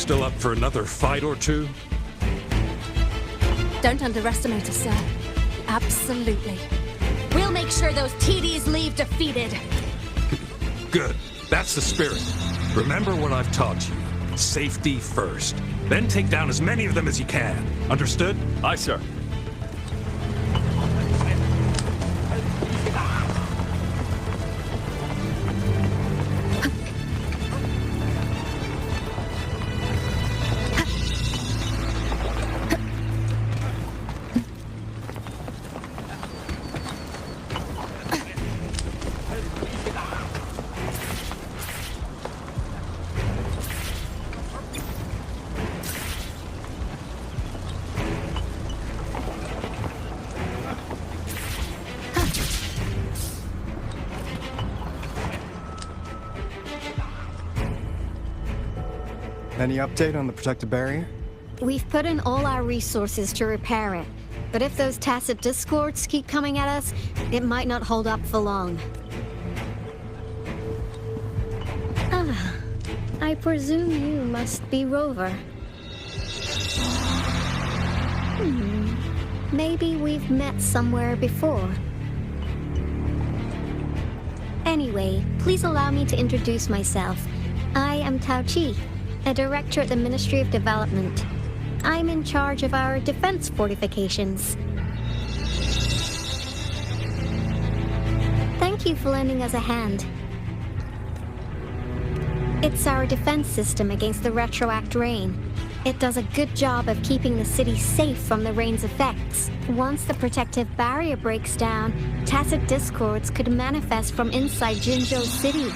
still up for another fight or two? Don't underestimate us, sir. Absolutely. We'll make sure those TDs leave defeated. Good. That's the spirit. Remember what I've taught you. Safety first. Then take down as many of them as you can. Understood? Aye, sir. Any update on the protective barrier? We've put in all our resources to repair it, but if those tacit discords keep coming at us, it might not hold up for long. I presume you must be Rover. Maybe we've met somewhere before. Anyway, please allow me to introduce myself. I am Tao Chi, a director at the Ministry of Development. I'm in charge of our defense fortifications. Thank you for lending us a hand. It's our defense system against the retroact rain. It does a good job of keeping the city safe from the rain's effects. Once the protective barrier breaks down, tacit discords could manifest from inside Jinzhou City.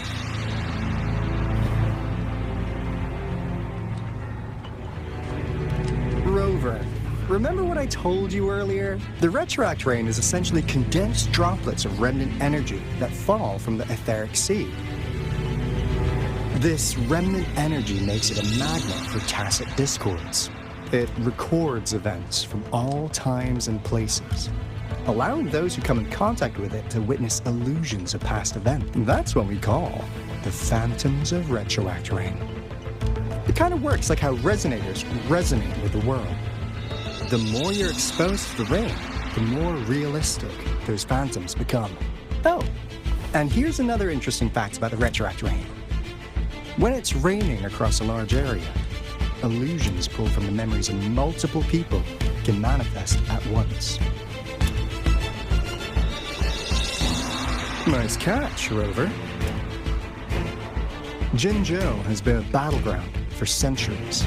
Rover, remember what I told you earlier? The retroact rain is essentially condensed droplets of remnant energy that fall from the etheric sea. This remnant energy makes it a magnet for tacit discords. It records events from all times and places, allowing those who come in contact with it to witness illusions of past events. That's what we call the phantoms of retroact rain. It kind of works like how resonators resonate with the world. The more you're exposed to the rain, the more realistic those phantoms become. Oh, and here's another interesting fact about the retroact rain. When it's raining across a large area, illusions pulled from the memories of multiple people can manifest at once. Nice catch, Rover. Jinzhou has been a battleground for centuries.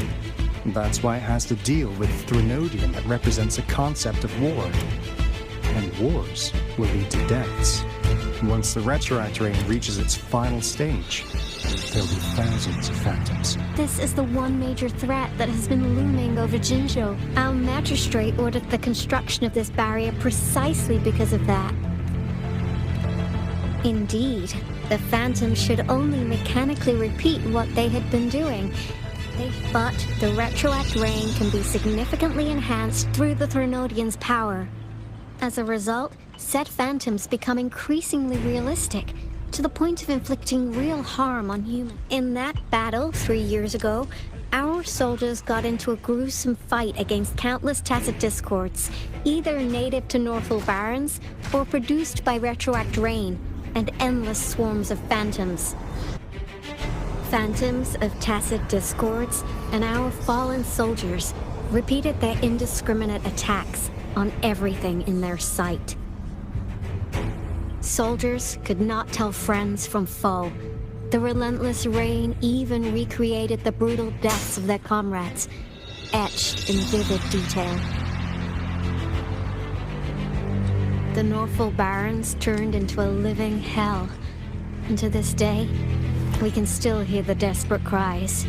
That's why it has to deal with Threnodium that represents a concept of war. And wars will lead to deaths. Once the retroact rain reaches its final stage, there'll be thousands of phantoms. This is the one major threat that has been looming over Jinzhou. Our magistrate ordered the construction of this barrier precisely because of that. Indeed, the phantoms should only mechanically repeat what they had been doing. But the retroact rain can be significantly enhanced through the Threnodian's power. As a result, said phantoms become increasingly realistic, to the point of inflicting real harm on humans. In that battle 3 years ago, our soldiers got into a gruesome fight against countless tacit discords, either native to Northal Barrens or produced by retroact rain and endless swarms of phantoms. Phantoms of tacit discords and our fallen soldiers repeated their indiscriminate attacks on everything in their sight. Soldiers could not tell friends from foe. The relentless rain even recreated the brutal deaths of their comrades, etched in vivid detail. The Northal Barrens turned into a living hell, and to this day, we can still hear the desperate cries.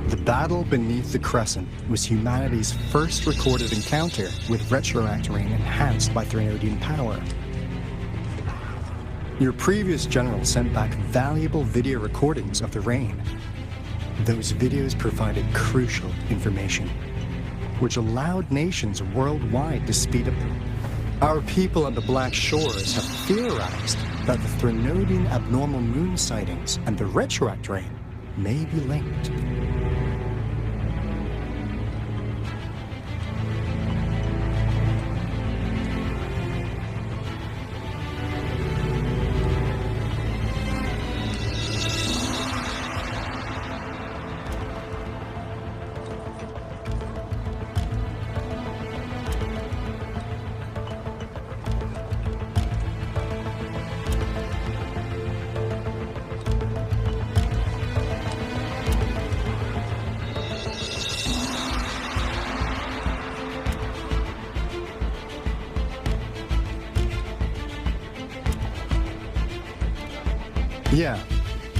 The battle beneath the Crescent was humanity's first recorded encounter with retroact rain enhanced by Threnodian power. Your previous general sent back valuable video recordings of the rain. Those videos provided crucial information, which allowed nations worldwide to speed up. Our people on the Black Shores have theorized that the Threnodian abnormal moon sightings and the retroact rain may be linked. Yeah,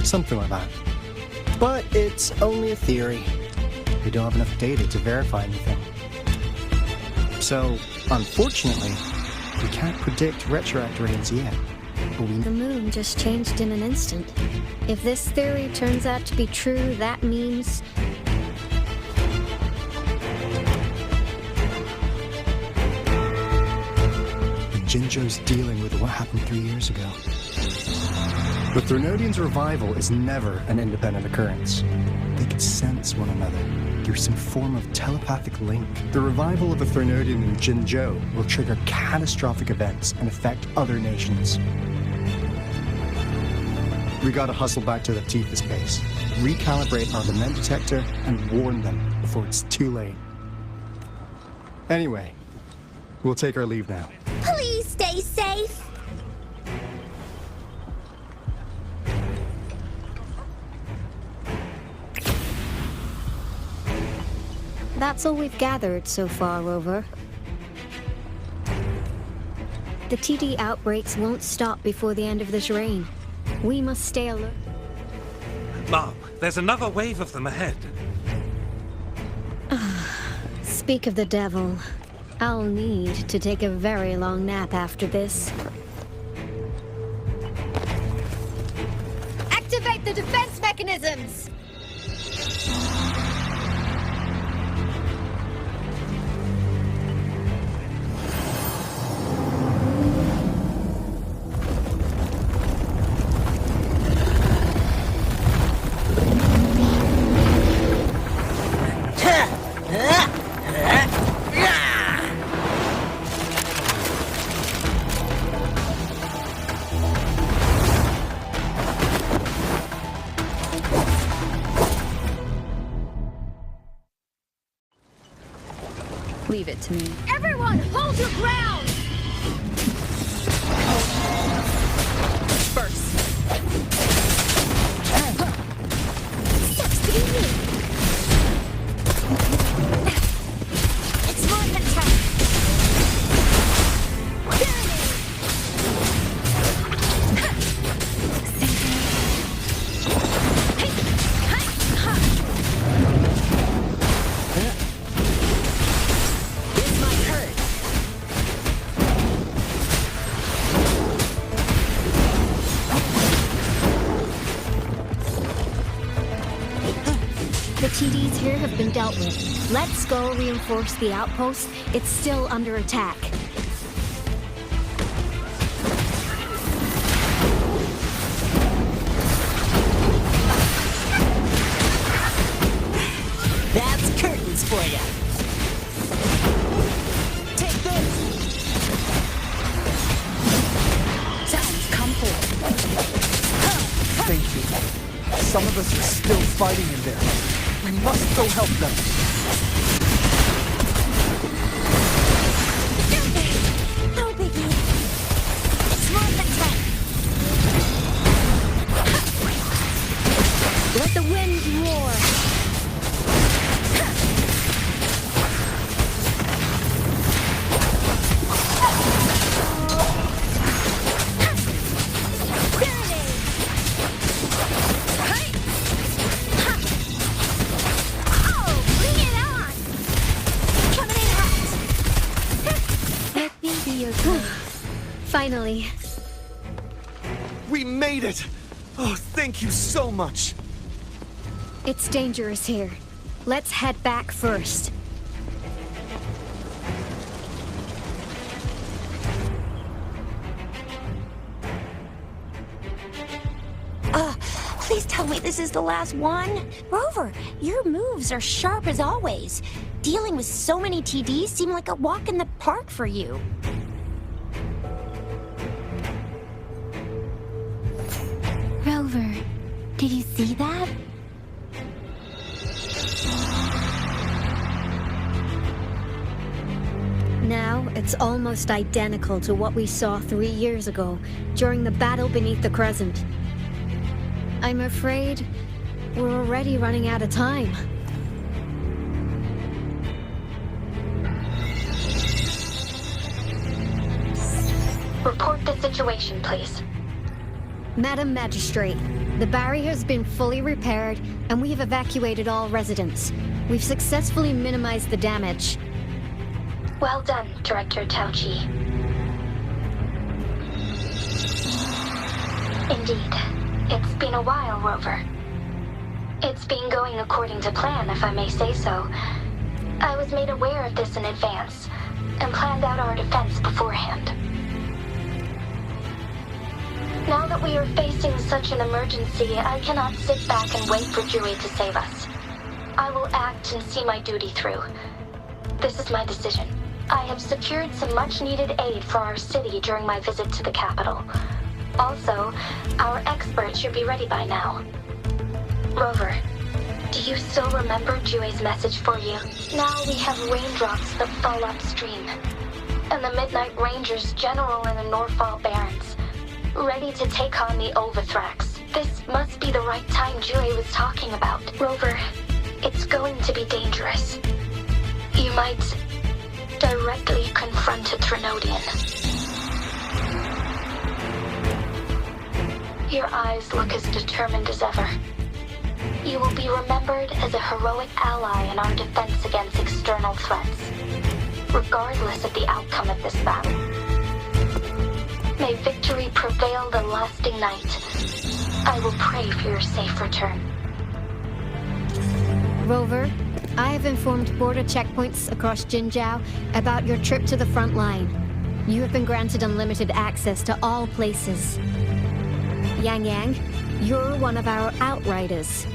something like that. But it's only a theory. We don't have enough data to verify anything. So, unfortunately, we can't predict retroact rains yet. But The moon just changed in an instant. If this theory turns out to be true, that means... Jinzhou's dealing with what happened 3 years ago. The Threnodians' revival is never an independent occurrence. They could sense one another through some form of telepathic link. The revival of a Threnodian in Jinzhou will trigger catastrophic events and affect other nations. We gotta hustle back to the Tifa's base, recalibrate our lament detector, and warn them before it's too late. Anyway, we'll take our leave now. Please stay safe. That's all we've gathered so far, Rover. The TD outbreaks won't stop before the end of this reign. We must stay alert. Mom, there's another wave of them ahead. Speak of the devil. I'll need to take a very long nap after this. Activate the defense mechanisms. Leave it to me. Everyone, hold your ground. First. Sucks to be me. It's more than time. This might hurt. The TDs here have been dealt with. Let's go reinforce the outpost. It's still under attack. That's curtains for you. Take this. Sounds come forth. Thank you. Some of us are still fighting in there. We must go help them. No biggie. It's more than time. Let the wind roar. Finally. We made it! Oh, thank you so much! It's dangerous here. Let's head back first. Please tell me this is the last one. Rover, your moves are sharp as always. Dealing with so many TDs seem like a walk in the park for you. Rover, did you see that? Now, it's almost identical to what we saw 3 years ago, during the battle beneath the Crescent. I'm afraid we're already running out of time. Report the situation, please. Madam Magistrate, the barrier's been fully repaired, and we have evacuated all residents. We've successfully minimized the damage. Well done, Director Tauchi. Indeed. It's been a while, Rover. It's been going according to plan, if I may say so. I was made aware of this in advance, and planned out our defense beforehand. Now that we are facing such an emergency, I cannot sit back and wait for Jui to save us. I will act and see my duty through. This is my decision. I have secured some much-needed aid for our city during my visit to the capital. Also, our expert should be ready by now. Rover, do you still remember Jue's message for you? Now we have raindrops that fall upstream, and the Midnight Rangers General in the Norfall Barrens, ready to take on the Overthrax. This must be the right time Jue was talking about. Rover, it's going to be dangerous. You might directly confront a Trinodian. Your eyes look as determined as ever. You will be remembered as a heroic ally in our defense against external threats, regardless of the outcome of this battle. May victory prevail the lasting night. I will pray for your safe return. Rover, I have informed border checkpoints across Jinjiao about your trip to the front line. You have been granted unlimited access to all places. Yang Yang, you're one of our outriders.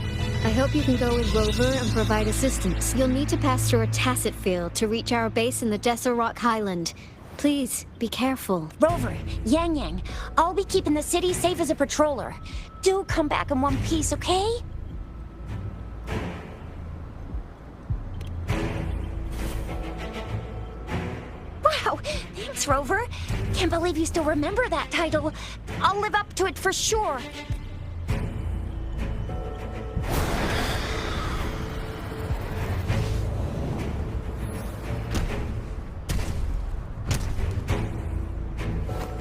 I hope you can go with Rover and provide assistance. You'll need to pass through a tacit field to reach our base in the Desert Rock Highland. Please, be careful. Rover, Yang Yang, I'll be keeping the city safe as a patroller. Do come back in one piece, okay? Wow, thanks, Rover. Can't believe you still remember that title. I'll live up to it for sure.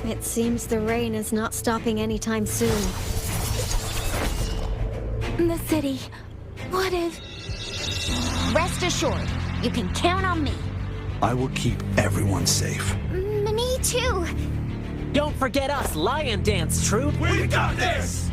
It seems the rain is not stopping anytime soon. The city. What if... Rest assured, you can count on me. I will keep everyone safe. Me too. Don't forget us, Lion Dance Troop! We got this!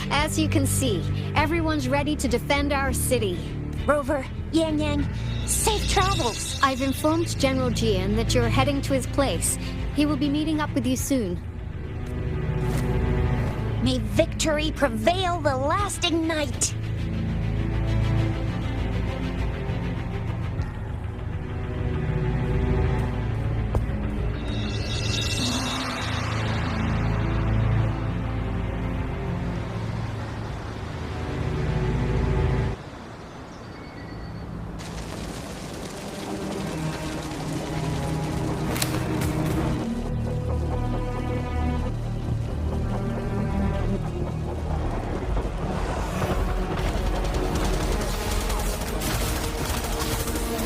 As you can see, everyone's ready to defend our city. Rover, Yang Yang, safe travels. I've informed General Jiyam that you're heading to his place. He will be meeting up with you soon. May victory prevail the lasting night.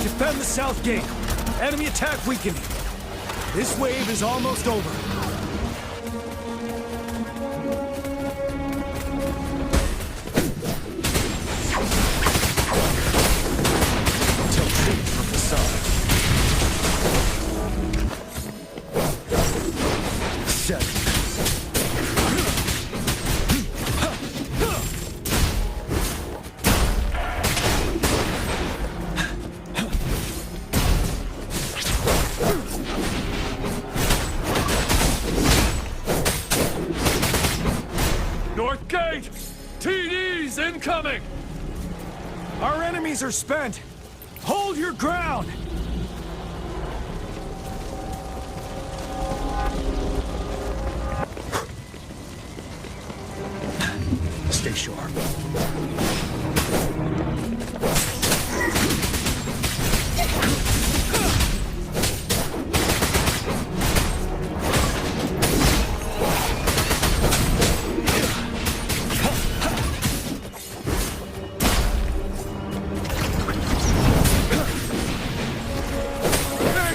Defend the south gate. Enemy attack weakening. This wave is almost over. Tilted from the side. 7. coming! Our enemies are spent! Hold your ground! Stay sharp.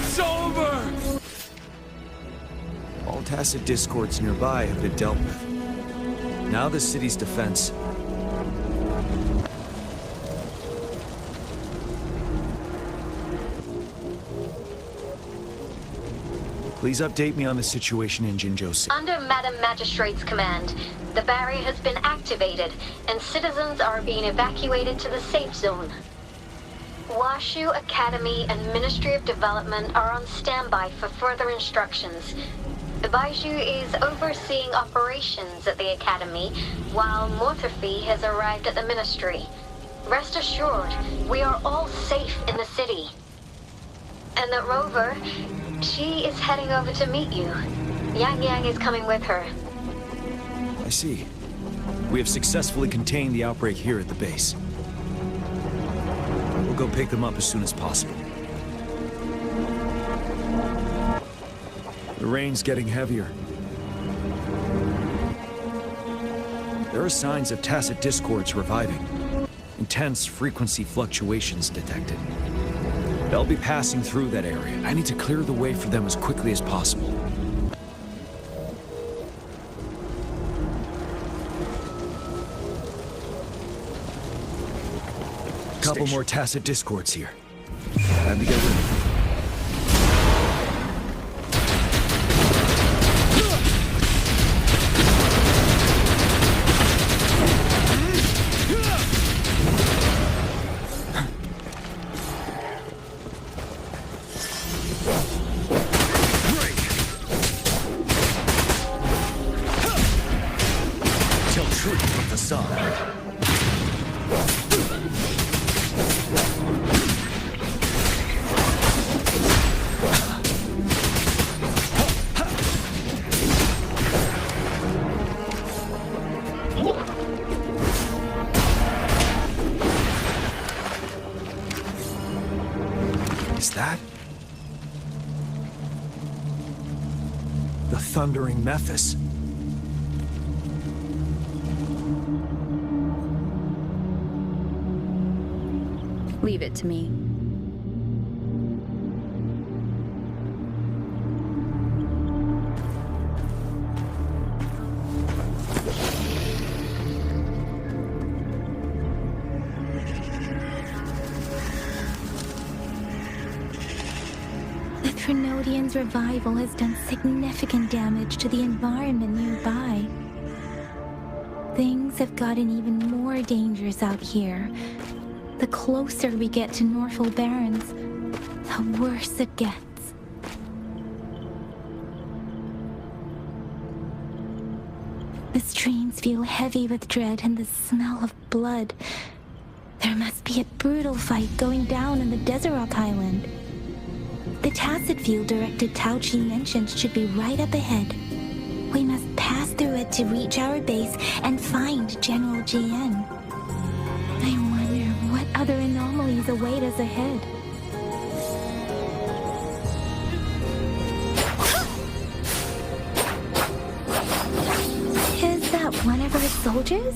It's over! All tacit discords nearby have been dealt with. Now the city's defense. Please update me on the situation in Jinjosu. Under Madam Magistrate's command, the barrier has been activated, and citizens are being evacuated to the safe zone. Washu Academy and Ministry of Development are on standby for further instructions. Baiju is overseeing operations at the Academy, while Mortherfee has arrived at the Ministry. Rest assured, we are all safe in the city. And that Rover, she is heading over to meet you. Yang Yang is coming with her. I see. We have successfully contained the outbreak here at the base. We'll go pick them up as soon as possible. The rain's getting heavier. There are signs of tacit discords reviving. Intense frequency fluctuations detected. They'll be passing through that area. I need to clear the way for them as quickly as possible. Couple more tacit discords here. Time to get rid of them. Is that the Thundering Mephis? Leave it to me. The Threnodian's revival has done significant damage to the environment nearby. Things have gotten even more dangerous out here. The closer we get to Norfolk Barrens, the worse it gets. The streams feel heavy with dread and the smell of blood. There must be a brutal fight going down in the Desert Island. The tacit field-directed Tao Chi mentioned should be right up ahead. We must pass through it to reach our base and find General Jiyam. I wonder what other anomalies await us ahead. Is that one of our soldiers?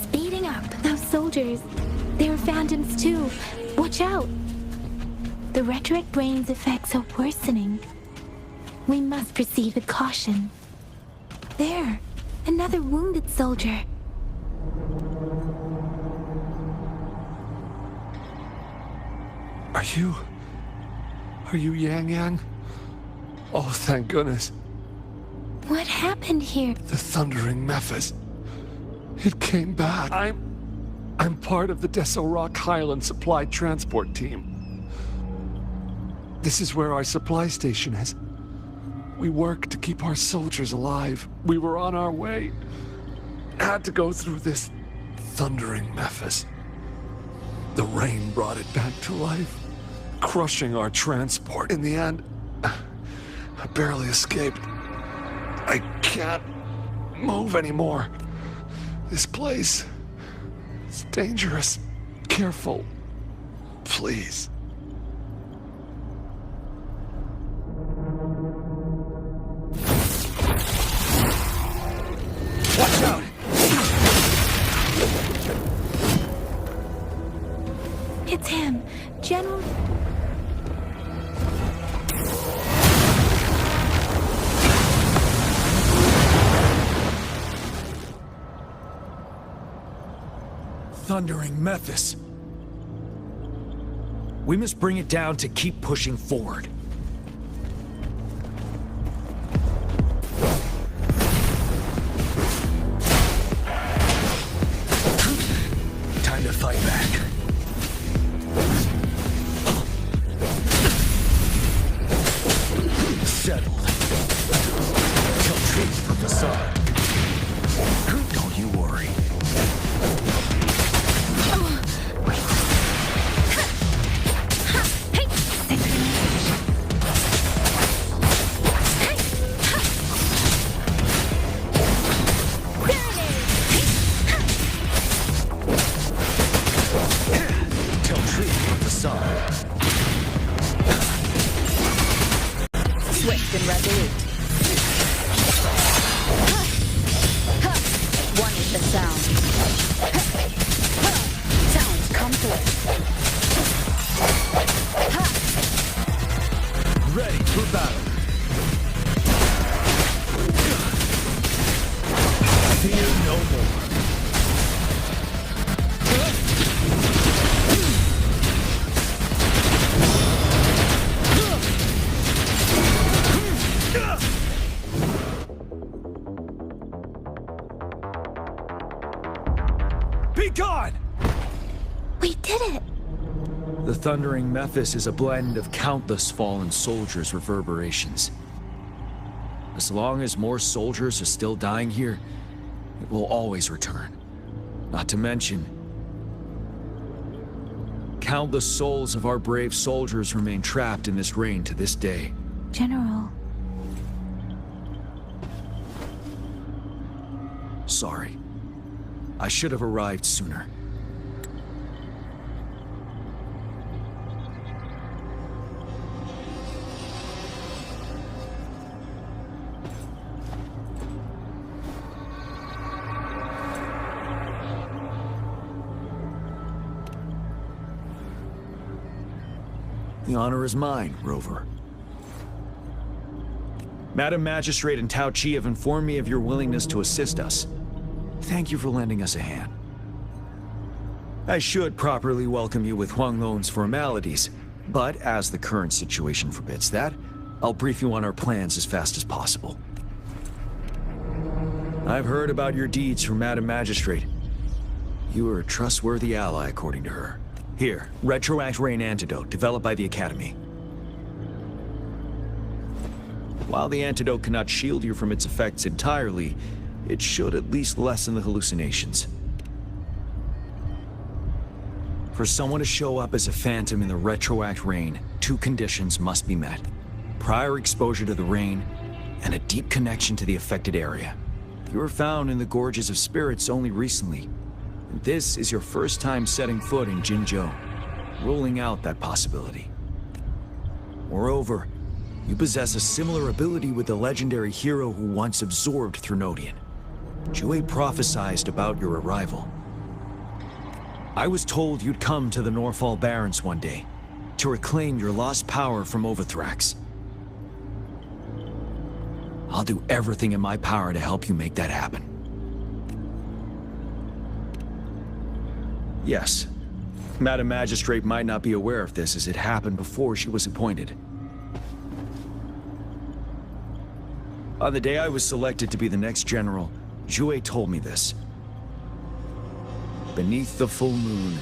Speeding up, those soldiers. They're phantoms too. Watch out! The rhetoric brain's effects are worsening. We must proceed with caution. There, another wounded soldier. Are you Yang Yang? Oh, thank goodness. What happened here? The Thundering Mephis. It came back. I'm part of the Deso Rock Highland Supply Transport Team. This is where our supply station is. We work to keep our soldiers alive. We were on our way. Had to go through this thundering Memphis. The rain brought it back to life, crushing our transport. In the end, I barely escaped. I can't move anymore. This place is dangerous. Careful, please. Watch out! It's him, General. Thundering Memphis. We must bring it down to keep pushing forward. Time to fight back. Settled. Kill trees for facade. Don't you worry. Swift and resolute. One is the sound. Sounds come through. Ready for battle. Fear no more. Be gone! We did it! The Thundering Memphis is a blend of countless fallen soldiers' reverberations. As long as more soldiers are still dying here, it will always return. Not to mention, countless souls of our brave soldiers remain trapped in this rain to this day. General. Sorry. I should have arrived sooner. The honor is mine, Rover. Madam Magistrate and Tao Chi have informed me of your willingness to assist us. Thank you for lending us a hand. I should properly welcome you with Huang Lon's formalities, but as the current situation forbids that, I'll brief you on our plans as fast as possible. I've heard about your deeds from Madam Magistrate. You are a trustworthy ally, according to her. Here, Retroact Rain Antidote, developed by the Academy. While the antidote cannot shield you from its effects entirely, it should at least lessen the hallucinations. For someone to show up as a phantom in the Retroact Rain, two conditions must be met. Prior exposure to the rain, and a deep connection to the affected area. You were found in the Gorges of Spirits only recently. And this is your first time setting foot in Jinzhou, ruling out that possibility. Moreover, you possess a similar ability with the legendary hero who once absorbed Threnodian. Jue prophesized about your arrival. I was told you'd come to the Norfall Barrens one day, to reclaim your lost power from Overthrax. I'll do everything in my power to help you make that happen. Yes, Madam Magistrate might not be aware of this as it happened before she was appointed. On the day I was selected to be the next general, Jue told me this. Beneath the full moon,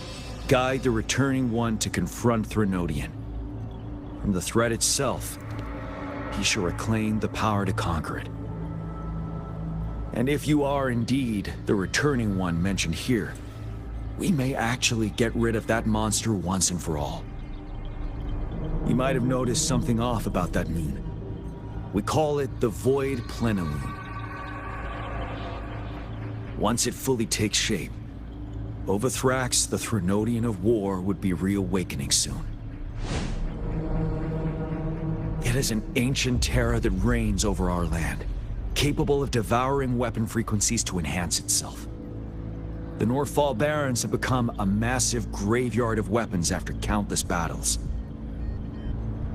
guide the returning one to confront Threnodian. From the threat itself, he shall reclaim the power to conquer it. And if you are indeed the returning one mentioned here, we may actually get rid of that monster once and for all. You might have noticed something off about that moon. We call it the Void Plenilune. Once it fully takes shape, Wuthering, the Threnodian of War, would be reawakening soon. It is an ancient terror that reigns over our land, capable of devouring weapon frequencies to enhance itself. The Northfall Barrens have become a massive graveyard of weapons after countless battles.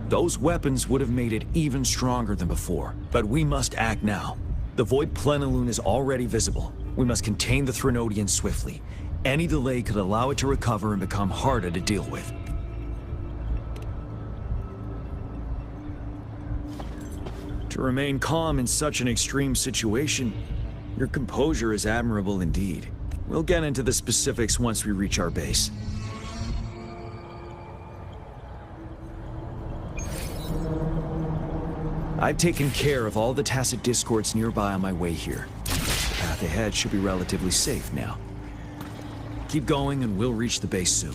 Those weapons would have made it even stronger than before, but we must act now. The Void Plenilune is already visible. We must contain the Threnodian swiftly. Any delay could allow it to recover and become harder to deal with. To remain calm in such an extreme situation, your composure is admirable indeed. We'll get into the specifics once we reach our base. I've taken care of all the Tacet discords nearby on my way here. The path ahead should be relatively safe now. Keep going and we'll reach the base soon.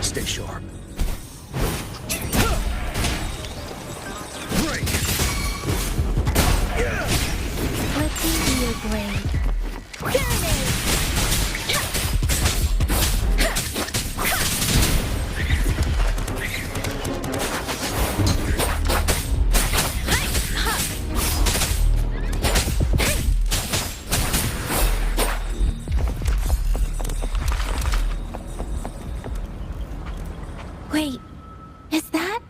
Stay sharp. Let me be your grave. Wait, is that?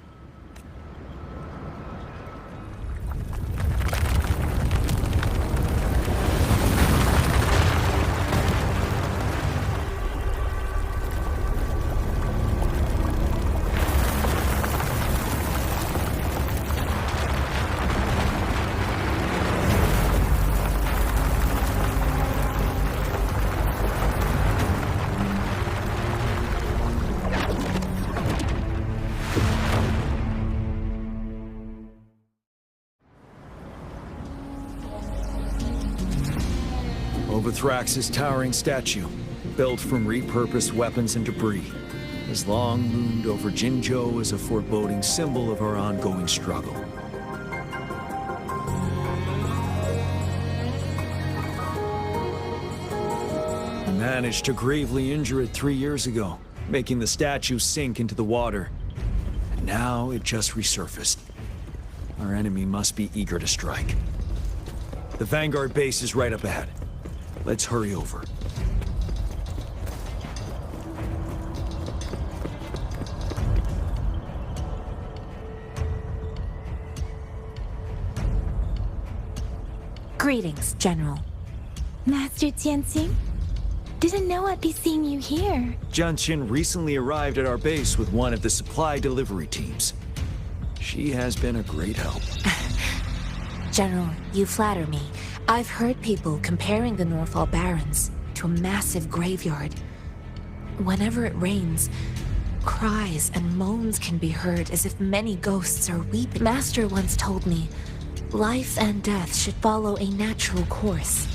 Wuthrax's towering statue, built from repurposed weapons and debris, has long loomed over Jinzhou as a foreboding symbol of our ongoing struggle. We managed to gravely injure it 3 years ago, making the statue sink into the water. And now it just resurfaced. Our enemy must be eager to strike. The Vanguard base is right up ahead. Let's hurry over. Greetings, General. Master Tianxing? Didn't know I'd be seeing you here. Jianqin recently arrived at our base with one of the supply delivery teams. She has been a great help. General, you flatter me. I've heard people comparing the Northfall Barrens to a massive graveyard. Whenever it rains, cries and moans can be heard as if many ghosts are weeping. Master once told me, life and death should follow a natural course.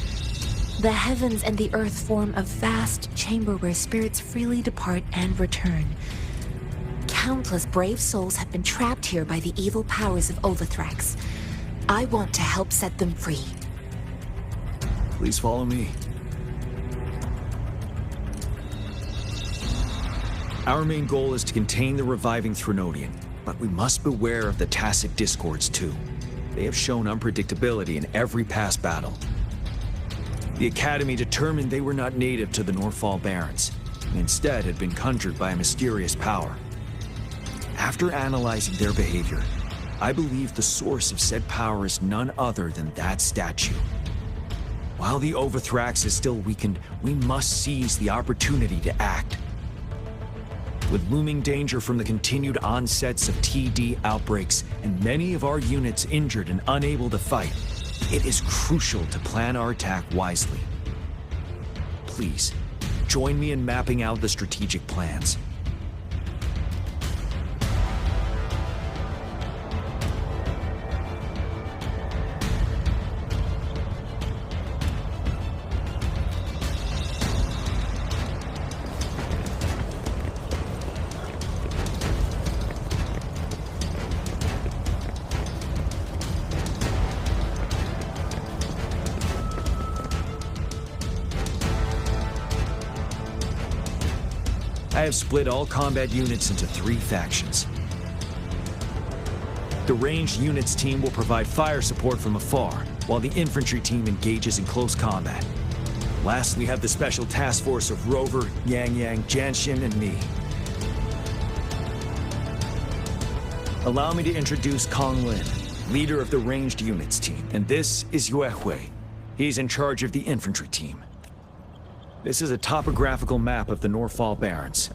The heavens and the earth form a vast chamber where spirits freely depart and return. Countless brave souls have been trapped here by the evil powers of Wuthering. I want to help set them free. Please follow me. Our main goal is to contain the reviving Threnodian, but we must beware of the Tacet discords too. They have shown unpredictability in every past battle. The Academy determined they were not native to the Northfall Barrens, and instead had been conjured by a mysterious power. After analyzing their behavior, I believe the source of said power is none other than that statue. While the Overthrax is still weakened, we must seize the opportunity to act. With looming danger from the continued onsets of TD outbreaks and many of our units injured and unable to fight, it is crucial to plan our attack wisely. Please, join me in mapping out the strategic plans. I have split all combat units into 3 factions. The ranged units team will provide fire support from afar, while the infantry team engages in close combat. Last, we have the special task force of Rover, Yang Yang, Janshin, and me. Allow me to introduce Kong Lin, leader of the ranged units team, and this is Yue Hui. He's in charge of the infantry team. This is a topographical map of the Norfall Barrens.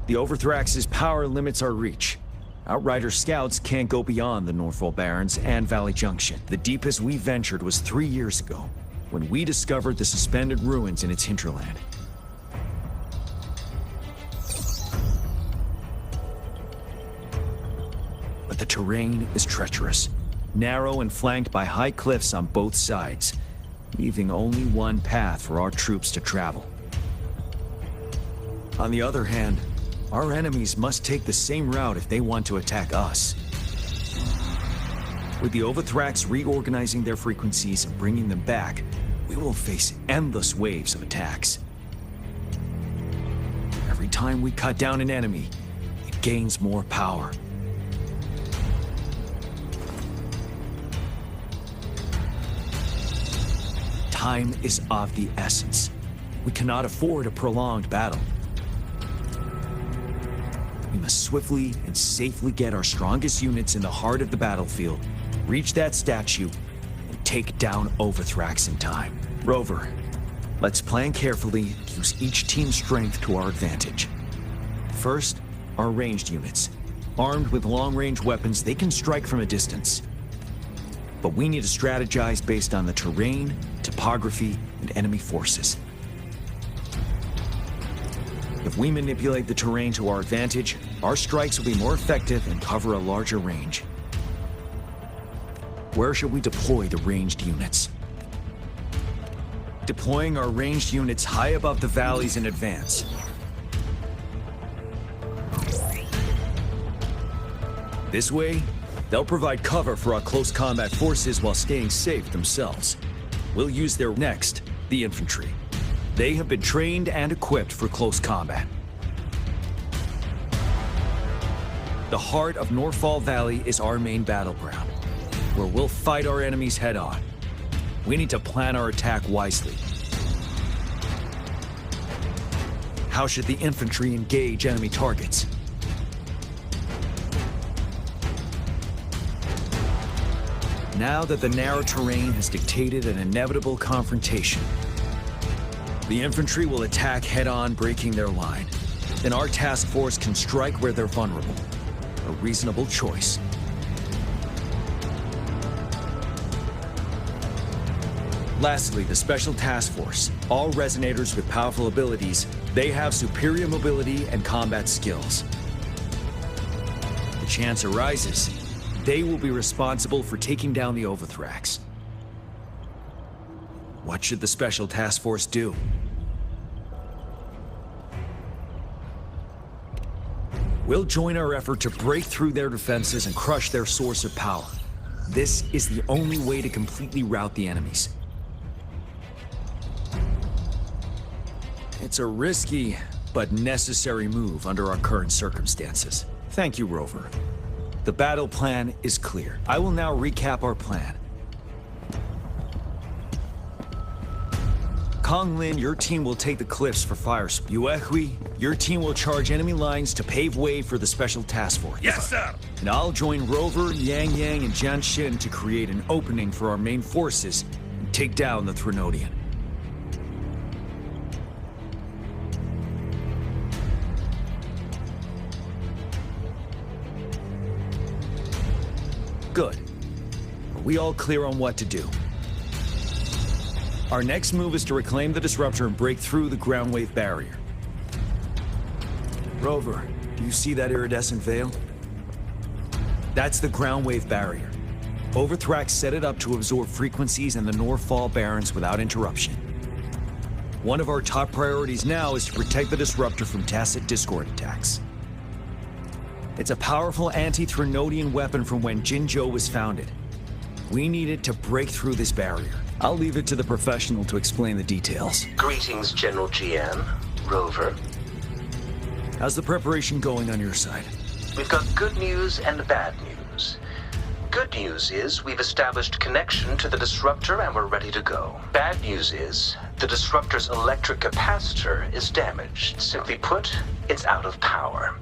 The Overthrax's power limits our reach. Outrider scouts can't go beyond the Norfall Barrens and Valley Junction. The deepest we ventured was 3 years ago, when we discovered the suspended ruins in its hinterland. But the terrain is treacherous, narrow and flanked by high cliffs on both sides, leaving only one path for our troops to travel. On the other hand, our enemies must take the same route if they want to attack us. With the Overthrax reorganizing their frequencies and bringing them back, we will face endless waves of attacks. Every time we cut down an enemy, it gains more power. Time is of the essence. We cannot afford a prolonged battle. We must swiftly and safely get our strongest units in the heart of the battlefield, reach that statue, and take down Overthrax in time. Rover, let's plan carefully and use each team's strength to our advantage. First, our ranged units. Armed with long-range weapons, they can strike from a distance. But we need to strategize based on the terrain, topography, and enemy forces. If we manipulate the terrain to our advantage, our strikes will be more effective and cover a larger range. Where should we deploy the ranged units? Deploying our ranged units high above the valleys in advance. This way, they'll provide cover for our close combat forces while staying safe themselves. We'll use their next, the infantry. They have been trained and equipped for close combat. The heart of Norfall Valley is our main battleground, where we'll fight our enemies head-on. We need to plan our attack wisely. How should the infantry engage enemy targets? Now that the narrow terrain has dictated an inevitable confrontation, the infantry will attack head-on, breaking their line. Then our task force can strike where they're vulnerable. A reasonable choice. Lastly, the Special Task Force. All resonators with powerful abilities, they have superior mobility and combat skills. The chance arises, they will be responsible for taking down the Overthrax. What should the Special Task Force do? We'll join our effort to break through their defenses and crush their source of power. This is the only way to completely rout the enemies. It's a risky, but necessary move under our current circumstances. Thank you, Rover. The battle plan is clear. I will now recap our plan. Konglin, your team will take the cliffs for fire. Yuehui, your team will charge enemy lines to pave way for the special task force. Yes, sir! And I'll join Rover, Yang Yang, and Jianshin to create an opening for our main forces and take down the Threnodian. Good. Are we all clear on what to do? Our next move is to reclaim the disruptor and break through the ground wave barrier. Rover, do you see that iridescent veil? That's the ground wave barrier. Overthrax set it up to absorb frequencies in the Northfall Barrens without interruption. One of our top priorities now is to protect the disruptor from tacit discord attacks. It's a powerful anti-Threnodian weapon from when Jinzhou was founded. We need it to break through this barrier. I'll leave it to the professional to explain the details. Greetings, General Jiyam. Rover. How's the preparation going on your side? We've got good news and bad news. Good news is we've established connection to the disruptor and we're ready to go. Bad news is the disruptor's electric capacitor is damaged. Simply put, it's out of power.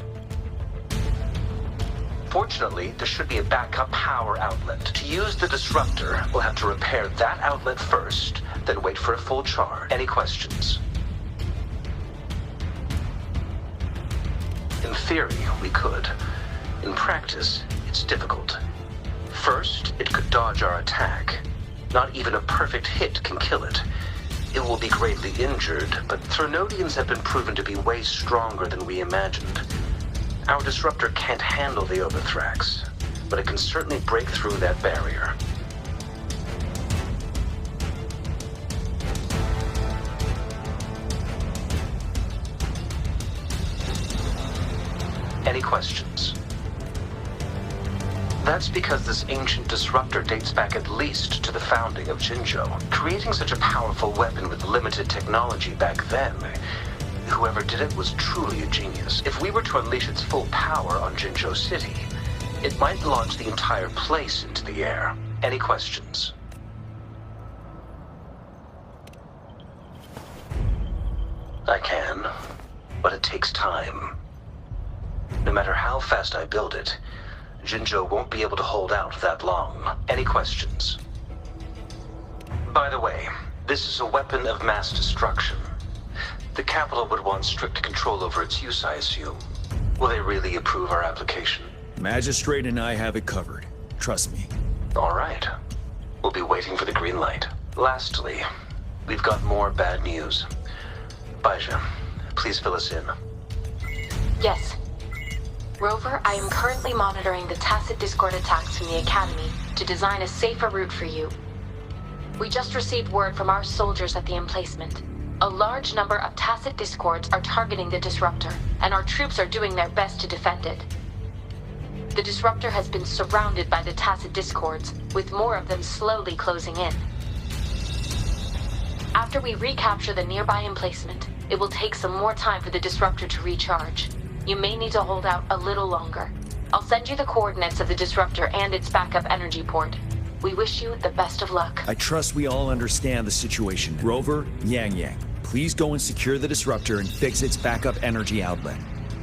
Fortunately, there should be a backup power outlet. To use the disruptor, we'll have to repair that outlet first, then wait for a full charge. Any questions? In theory, we could. In practice, it's difficult. First, it could dodge our attack. Not even a perfect hit can kill it. It will be gravely injured, but Threnodians have been proven to be way stronger than we imagined. Our disruptor can't handle the Overthrax, but it can certainly break through that barrier. Any questions? That's because this ancient disruptor dates back at least to the founding of Jinzhou. Creating such a powerful weapon with limited technology back then, whoever did it was truly a genius. If we were to unleash its full power on Jinzhou City, it might launch the entire place into the air. Any questions? I can, but it takes time. No matter how fast I build it, Jinzhou won't be able to hold out that long. Any questions? By the way, this is a weapon of mass destruction. The capital would want strict control over its use, I assume. Will they really approve our application? Magistrate and I have it covered. Trust me. All right. We'll be waiting for the green light. Lastly, we've got more bad news. Baija, please fill us in. Yes. Rover, I am currently monitoring the tacit discord attacks from the Academy to design a safer route for you. We just received word from our soldiers at the emplacement. A large number of tacit discords are targeting the disruptor, and our troops are doing their best to defend it. The disruptor has been surrounded by the tacit discords, with more of them slowly closing in. After we recapture the nearby emplacement, it will take some more time for the disruptor to recharge. You may need to hold out a little longer. I'll send you the coordinates of the disruptor and its backup energy port. We wish you the best of luck. I trust we all understand the situation. Rover, Yang Yang, please go and secure the disruptor and fix its backup energy outlet.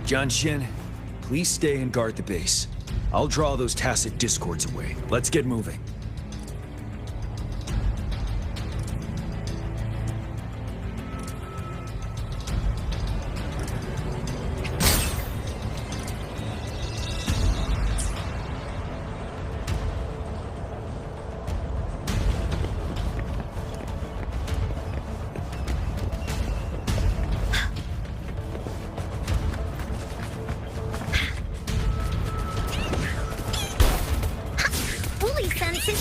Jianshin, please stay and guard the base. I'll draw those tacit discords away. Let's get moving. Fully senses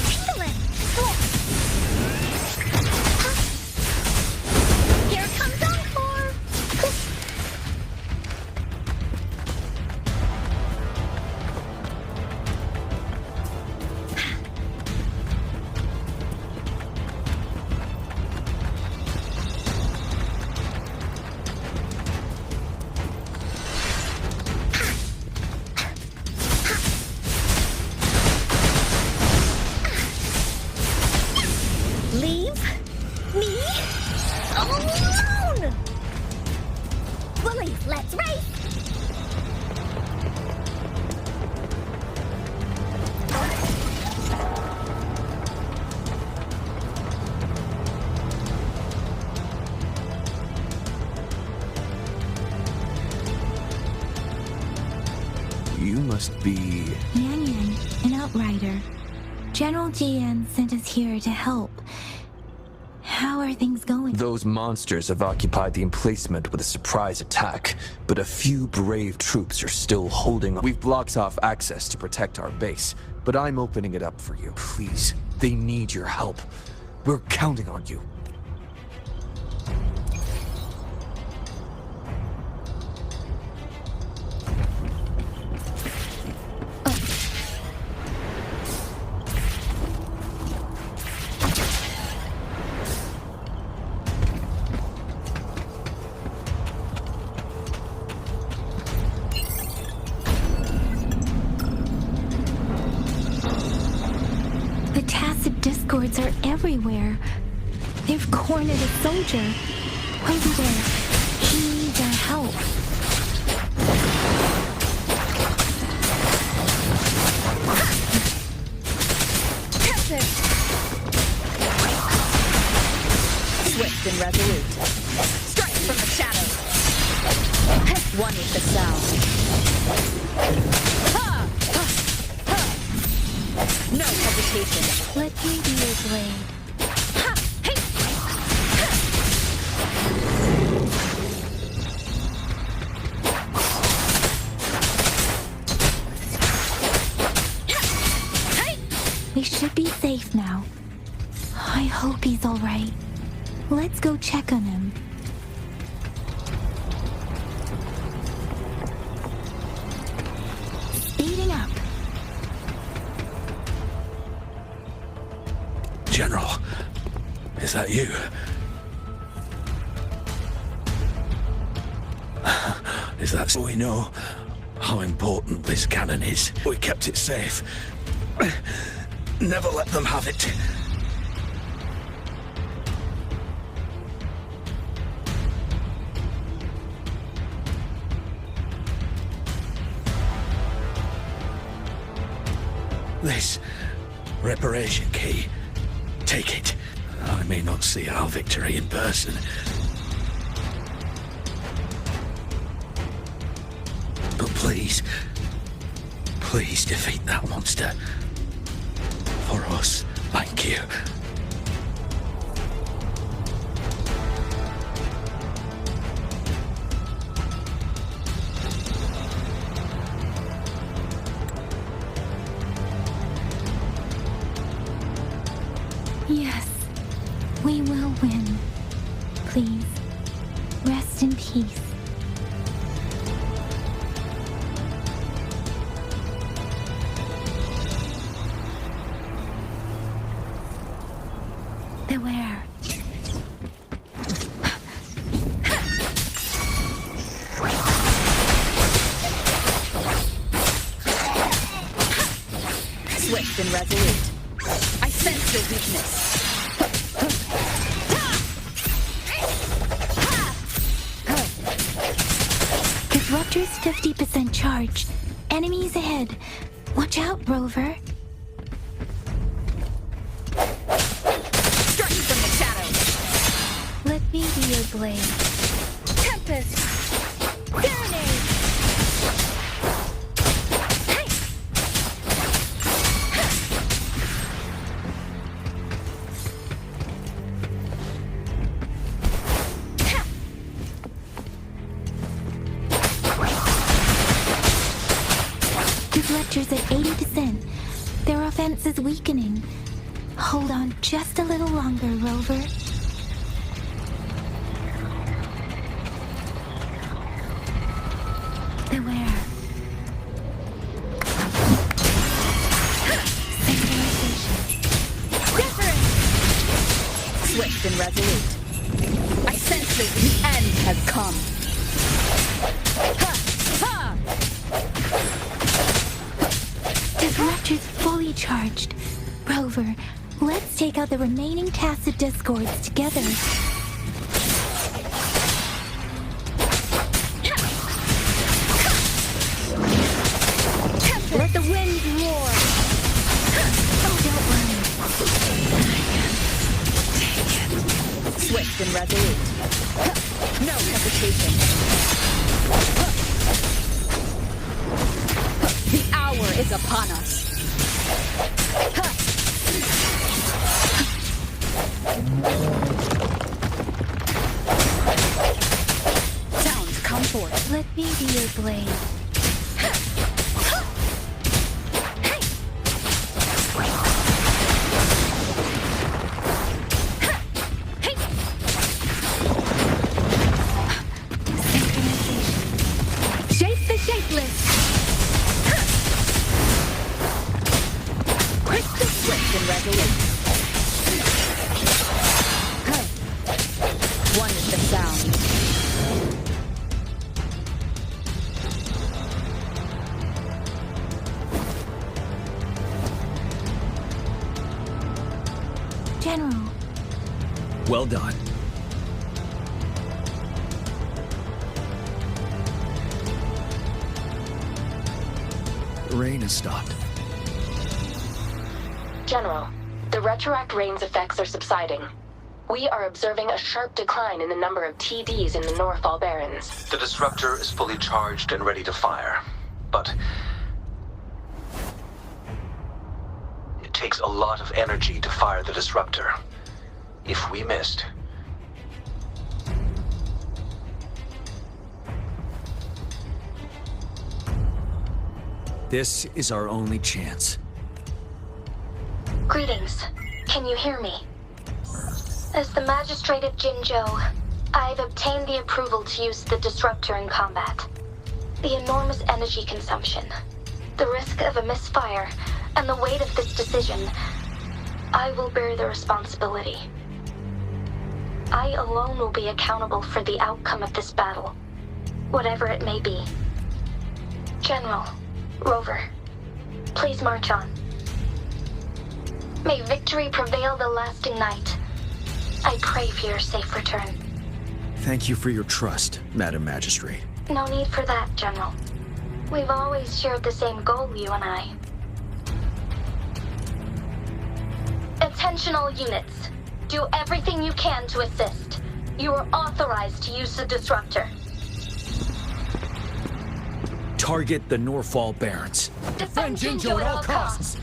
Bullies, let's race! You must be... Yan Yan, an outrider. General Jiyam sent us here to help. How are things going? Those monsters have occupied the emplacement with a surprise attack, but a few brave troops are still holding on. We've blocked off access to protect our base, but I'm opening it up for you. Please, they need your help. We're counting on you. Discords are everywhere. They've cornered a soldier. Over there. He needs our help. Swift and resolute. Strike from the shadows. One with the sound. No hesitation. Let me be your blade. We should be safe now. I hope he's all right. Let's go check on him. Speeding up. General, is that you? Is that so we know how important this cannon is? We kept it safe. Never let them have it. This reparation key. Take it. I may not see our victory in person. But please, please defeat that monster. For us, thank you. Yes, we will win. Please, rest in peace. Beware. Swift and resolute. I sense your weakness. Disruptor's 50% charged. Enemies ahead. Watch out, Rover. Strike from the shadows. Let me be your blade. Tempest. Serenade. Disruptor's at 80%. Their offense is weakening. Hold on just a little longer, Rover. Beware. Wuthering. Swift and resolute. I sense that the end has come. Disruptor's fully charged. Rover, let's take out the remaining tacit discords together. incantation. The hour is upon us. Sounds come forth. Let me be your blade. Shape the shapeless. Quick to swift and resolute. One is the sound. General, Well done. The rain has stopped. General, the retroact rain's effects are subsiding. We are observing a sharp decline in the number of TDs in the Norfall Barrens. The disruptor is fully charged and ready to fire, but it takes a lot of energy to fire the disruptor. If we missed, This is our only chance. Greetings. Can you hear me? As the Magistrate of Jinzhou, I've obtained the approval to use the disruptor in combat. The enormous energy consumption, the risk of a misfire, and the weight of this decision, I will bear the responsibility. I alone will be accountable for the outcome of this battle, whatever it may be. General, Rover, please march on. May victory prevail the lasting night. I pray for your safe return. Thank you for your trust, Madam Magistrate. No need for that, General. We've always shared the same goal, you and I. Attention all units. Do everything you can to assist. You are authorized to use the disruptor. Target the Norfall Barrens. Defend Jinzhou at all costs.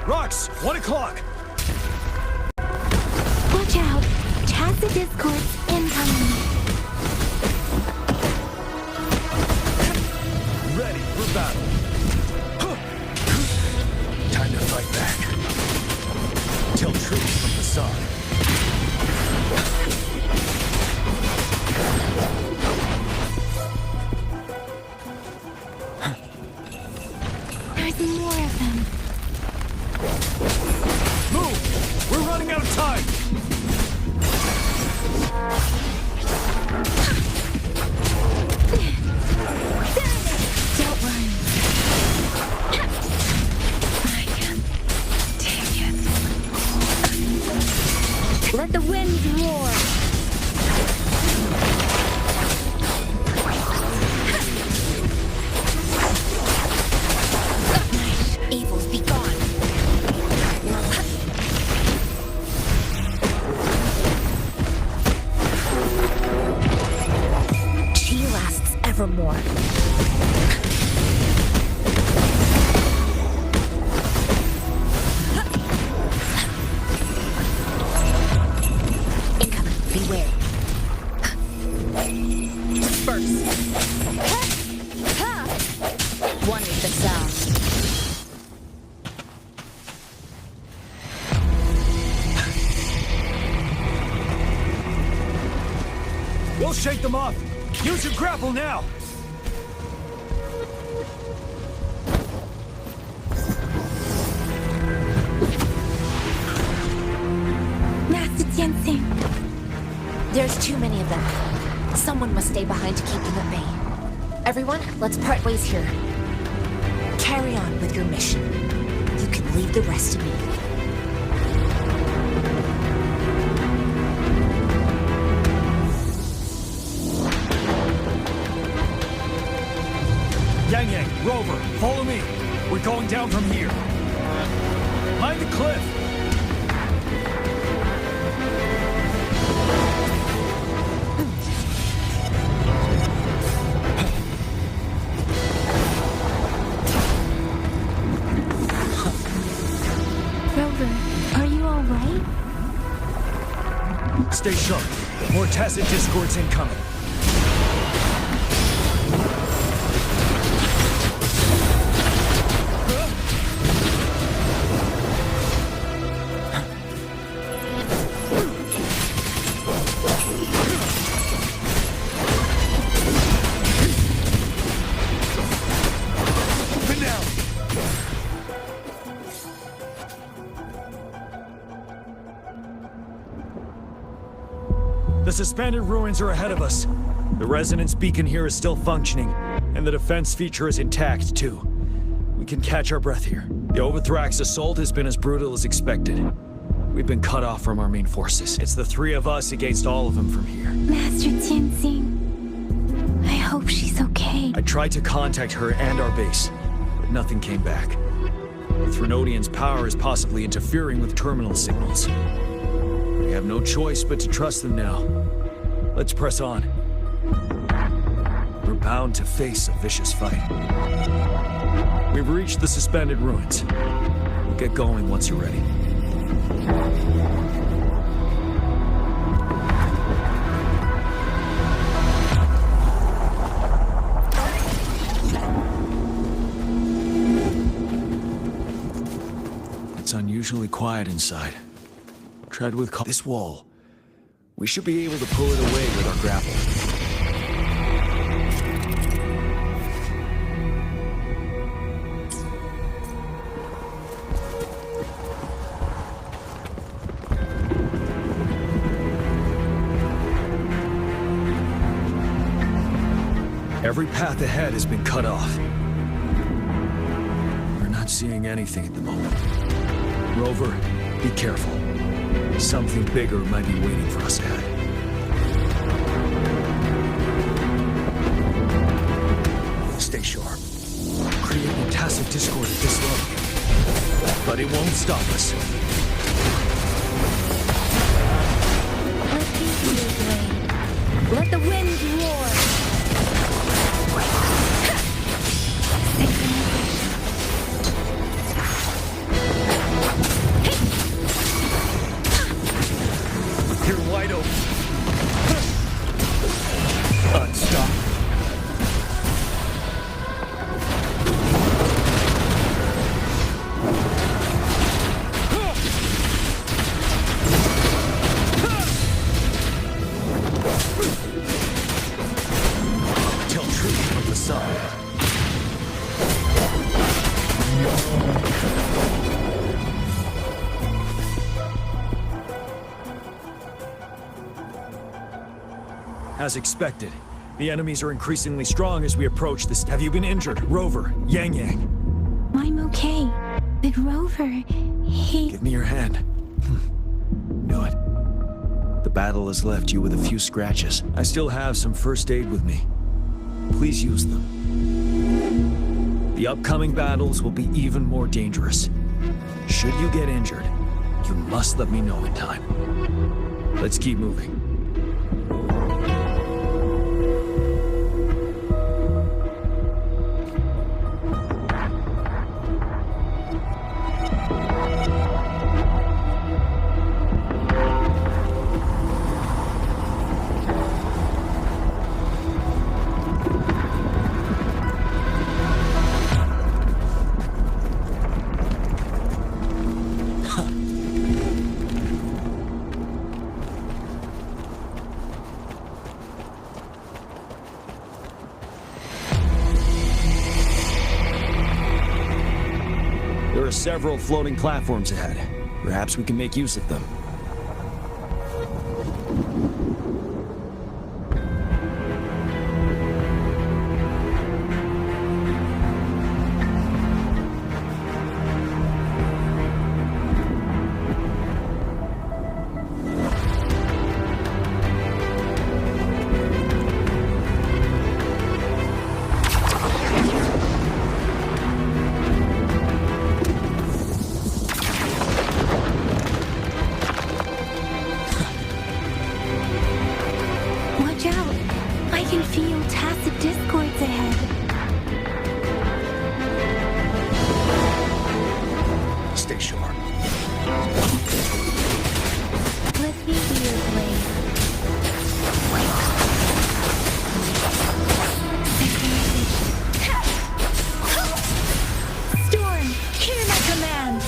Rox, 1 o'clock! watch out! Tacit discords incoming. Ready for battle. Time to fight back. Tell troops from the side. There's more of them. Move! We're running out of time! Don't worry. I can take it. Let the winds roar! Evils be gone. She lasts evermore. Incoming. Beware. First. One with the sound. We'll shake them off. Use your grapple now. Master Tien. There's too many of them. Someone must stay behind to keep them at bay. Everyone, let's part ways here. Carry on with your mission. You can leave the rest to me. Yang, Rover, follow me. We're going down from here. Mind the cliff. Rover, are you all right? Stay sharp. More tacit discords incoming. The suspended ruins are ahead of us. The resonance beacon here is still functioning, and the defense feature is intact, too. We can catch our breath here. The Overthrax assault has been as brutal as expected. We've been cut off from our main forces. It's the three of us against all of them from here. Master Tien. I hope she's okay. I tried to contact her and our base, but nothing came back. The Threnodian's power is possibly interfering with terminal signals. We have no choice but to trust them now. Let's press on. We're bound to face a vicious fight. We've reached the suspended ruins. We'll get going once you're ready. It's unusually quiet inside. Tread with this wall. We should be able to pull it away with our grapple. Every path ahead has been cut off. We're not seeing anything at the moment. Rover, be careful. Something bigger might be waiting for us ahead. Stay sharp. Creating tacit discord at this level. But it won't stop us. Let the winds roar! You're wide open. Unstoppable. Tell truth from the side. As expected, the enemies are increasingly strong as we approach this. Have you been injured, Rover, Yang? I'm okay. But Rover, he... Give me your hand. Knew it. battle has left you with a few scratches. I still have some first aid with me. Please use them. The upcoming battles will be even more dangerous. Should you get injured, you must let me know in time. Let's keep moving. There are several floating platforms ahead. Perhaps we can make use of them. Watch out! I can feel tacit discords ahead. Stay sharp. Let me be your blade. Storm, hear my command!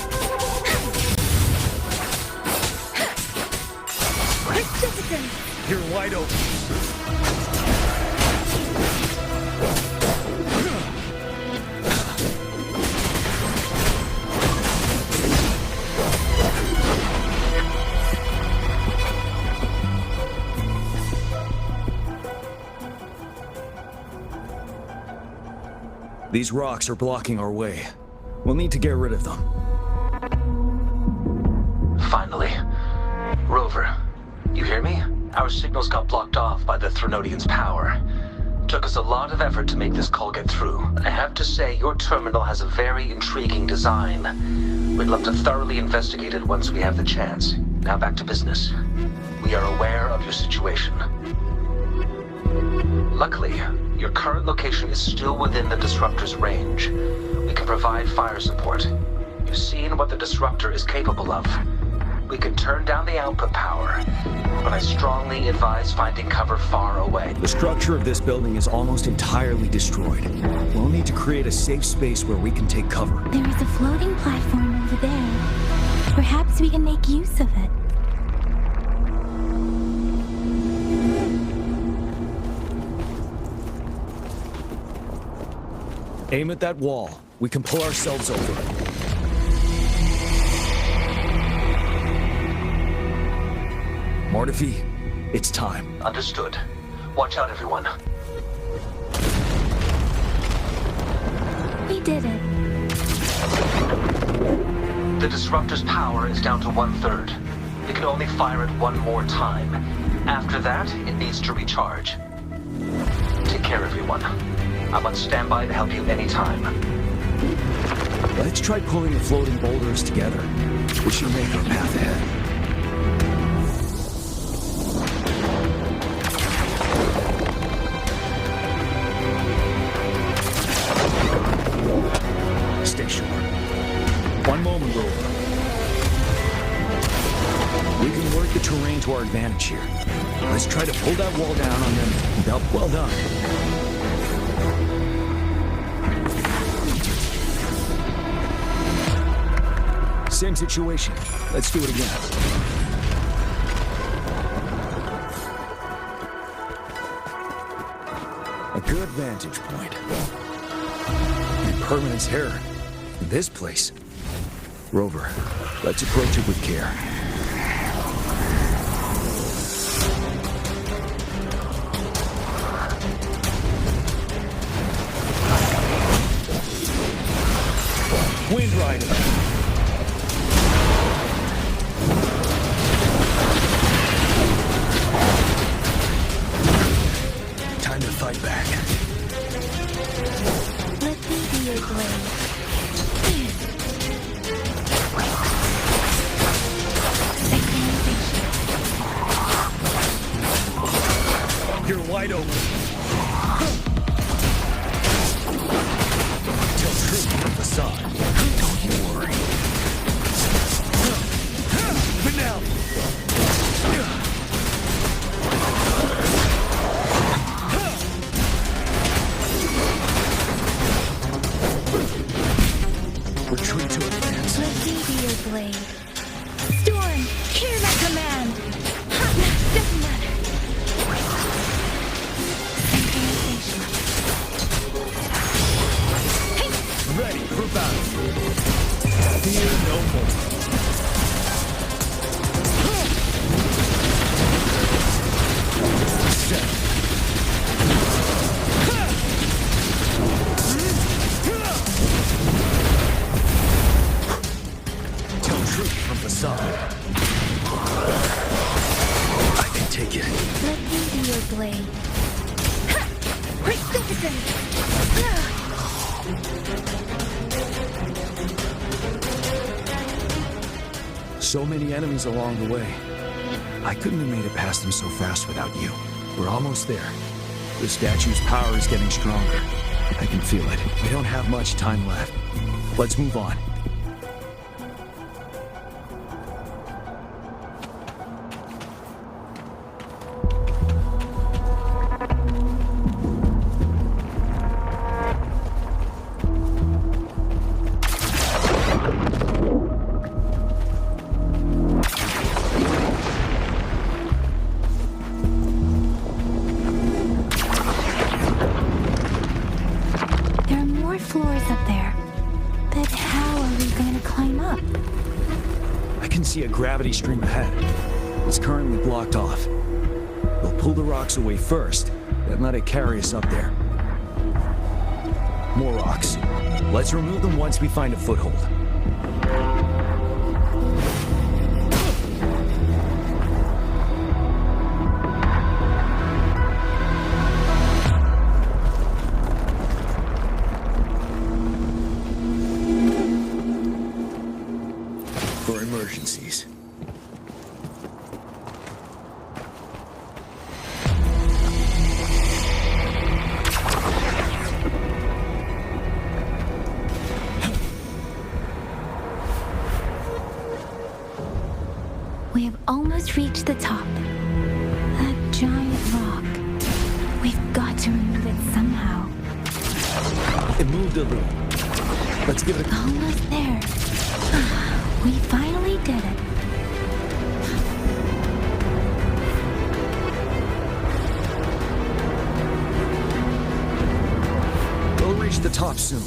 Persistence! You're wide open. These rocks are blocking our way. We'll need to get rid of them. Finally. Rover, you hear me? Our signals got blocked off by the Threnodian's power. Took us a lot of effort to make this call get through. I have to say, your terminal has a very intriguing design. We'd love to thoroughly investigate it once we have the chance. Now back to business. We are aware of your situation. Luckily, your current location is still within the Disruptor's range. We can provide fire support. You've seen what the Disruptor is capable of. We can turn down the output power, but I strongly advise finding cover far away. The structure of this building is almost entirely destroyed. We'll need to create a safe space where we can take cover. There is a floating platform over there. Perhaps we can make use of it. Aim at that wall. We can pull ourselves over. Mortefi, it's time. Understood. Watch out, everyone. We did it. The Disruptor's power is down to 1/3. We can only fire it one more time. After that, it needs to recharge. Take care, everyone. I'm on standby to help you anytime. Let's try pulling the floating boulders together. We should make our path ahead. Stay sharp. One moment, Rover. We can work the terrain to our advantage here. Let's try to pull that wall down on them. Well done. Same situation. Let's do it again. A good vantage point. Permanence here. In this place. Rover, let's approach it with care. Wind Rider. wide open. Tell truth from facade. Don't you worry. But now. Retreat to advance. Let me be your blade. Storm, hear my command. Ha, doesn't matter. Ready for battle. Fear no more. Set. Tell truth from facade. I can take it. Let me be your blade. Ha! Precipitant! So many enemies along the way. I couldn't have made it past them so fast without you. We're almost there. The statue's power is getting stronger. I can feel it. We don't have much time left. Let's move on. There are more floors up there. But how are we going to climb up? I can see a gravity stream ahead. It's currently blocked off. We'll pull the rocks away first, then let it carry us up there. More rocks. Let's remove them once we find a foothold. For emergencies. We have almost reached the top. That giant rock. We've got to remove it somehow. It moved a little. Let's give it a... Almost there. We finally did it. We'll reach the top soon.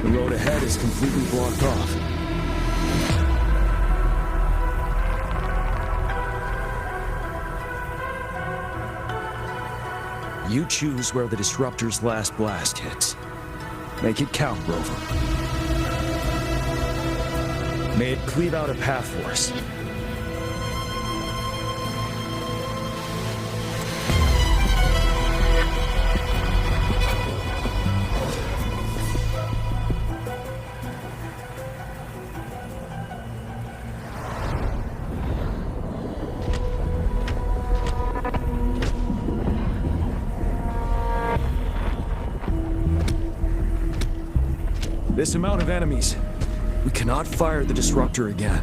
The road ahead is completely blocked off. You choose where the Disruptor's last blast hits. Make it count, Rover. May it cleave out a path for us. This amount of enemies. We cannot fire the Disruptor again.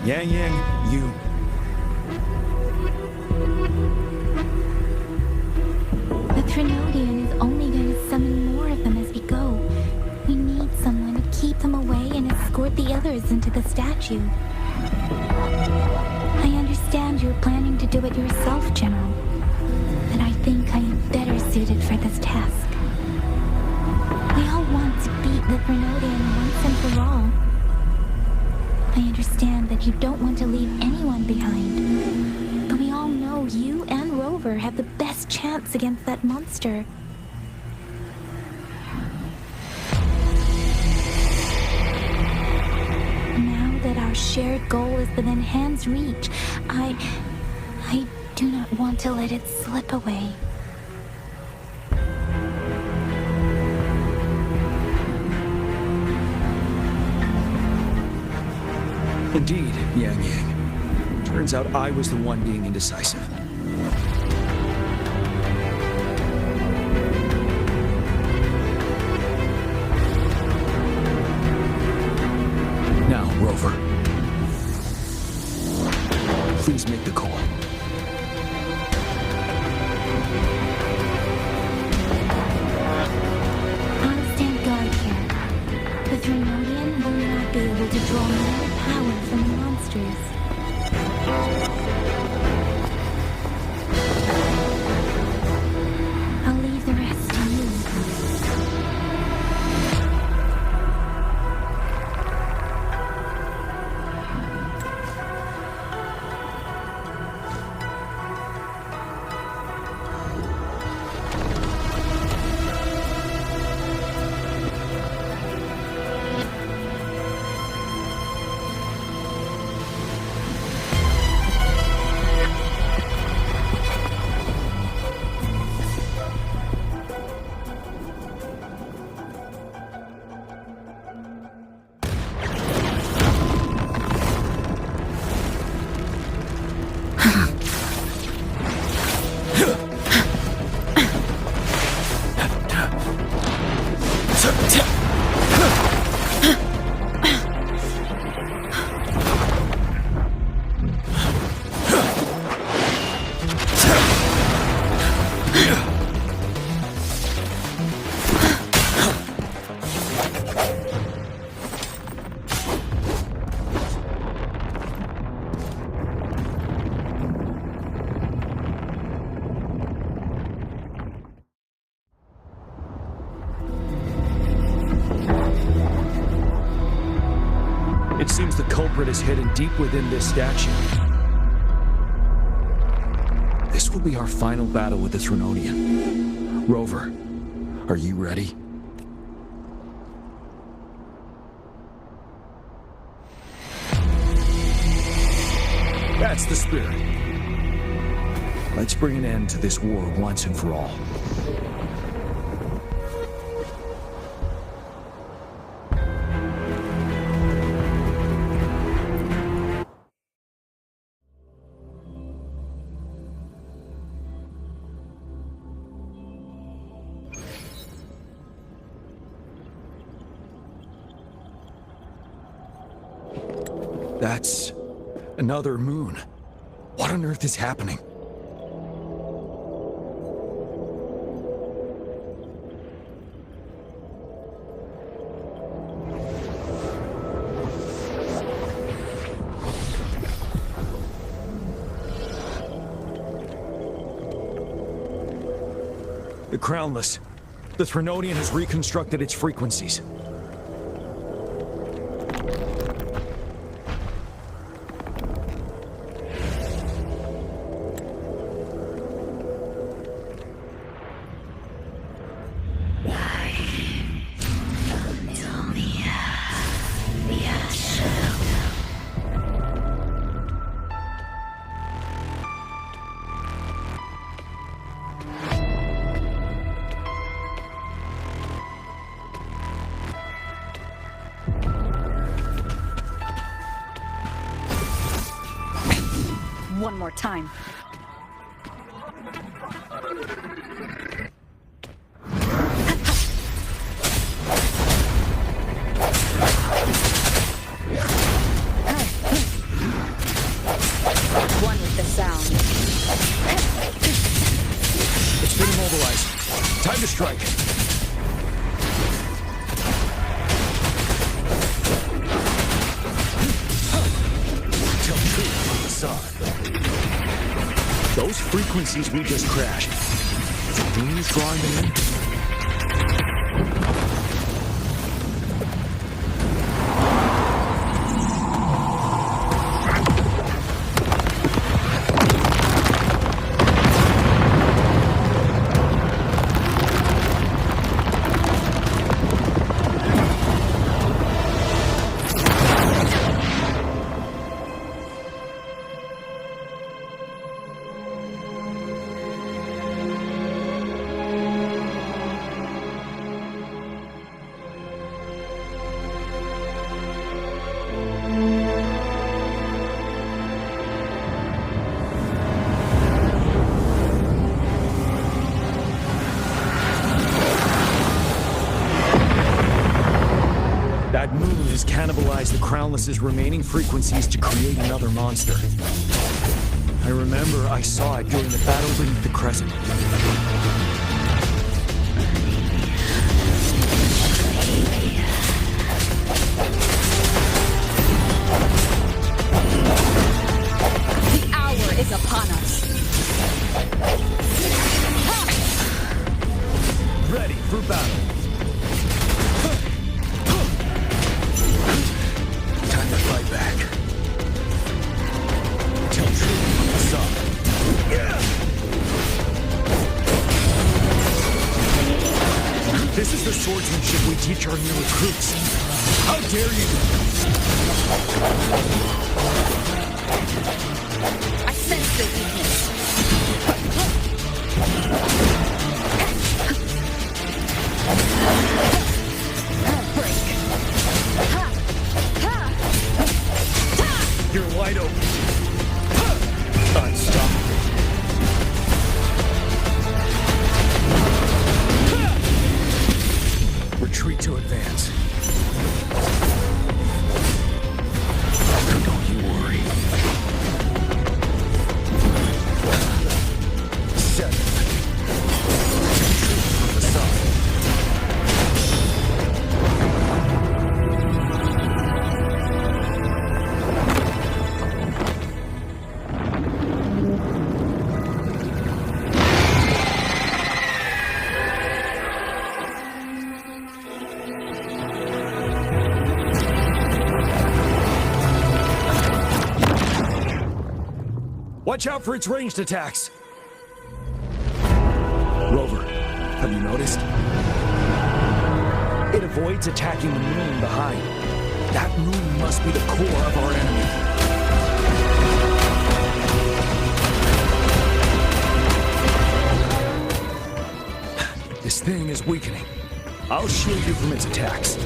Yang, you. The Trinodian is only going to summon more of them as we go. We need someone to keep them away and escort the others into the statue. I understand you're planning to do it yourself, General. But I think I am better suited for this task. We all want to beat the Trinodian once and for all. I understand that you don't want to leave anyone behind. But we all know you and Rover have the best last chance against that monster. Now that our shared goal is within hand's reach, I do not want to let it slip away. Indeed, Yang Yang. Turns out I was the one being indecisive. Now, Rover. Please make the call. I'll stand guard here. The Trinodian will not be able to draw more power from the monsters. I'll leave the rest to you. It seems the culprit is hidden deep within this statue. This will be our final battle with the Trinodian. Rover, are you ready? That's the spirit. Let's bring an end to this war once and for all. That's another moon. What on earth is happening? The Crownless. The Trinodian has reconstructed its frequencies. One more time. One with the sound. It's been immobilized. Time to strike. Tell truth from the side. Those frequencies we just crashed. The moon is drawing them in. has cannibalized the Crownless's remaining frequencies to create another monster. I remember I saw it during the battle beneath the Crescent. The hour is upon us. Ready for battle. Time to fight back. Tell truth from the sun. This is the swordsmanship we teach our new recruits. How dare you! I sense your weakness. Break. You're wide open. Unstoppable. Retreat to advance. Don't you worry. 7. Retreat from the sun. Watch out for its ranged attacks! Rover, have you noticed? It avoids attacking the moon behind. That moon must be the core of our enemy. This thing is weakening. I'll shield you from its attacks.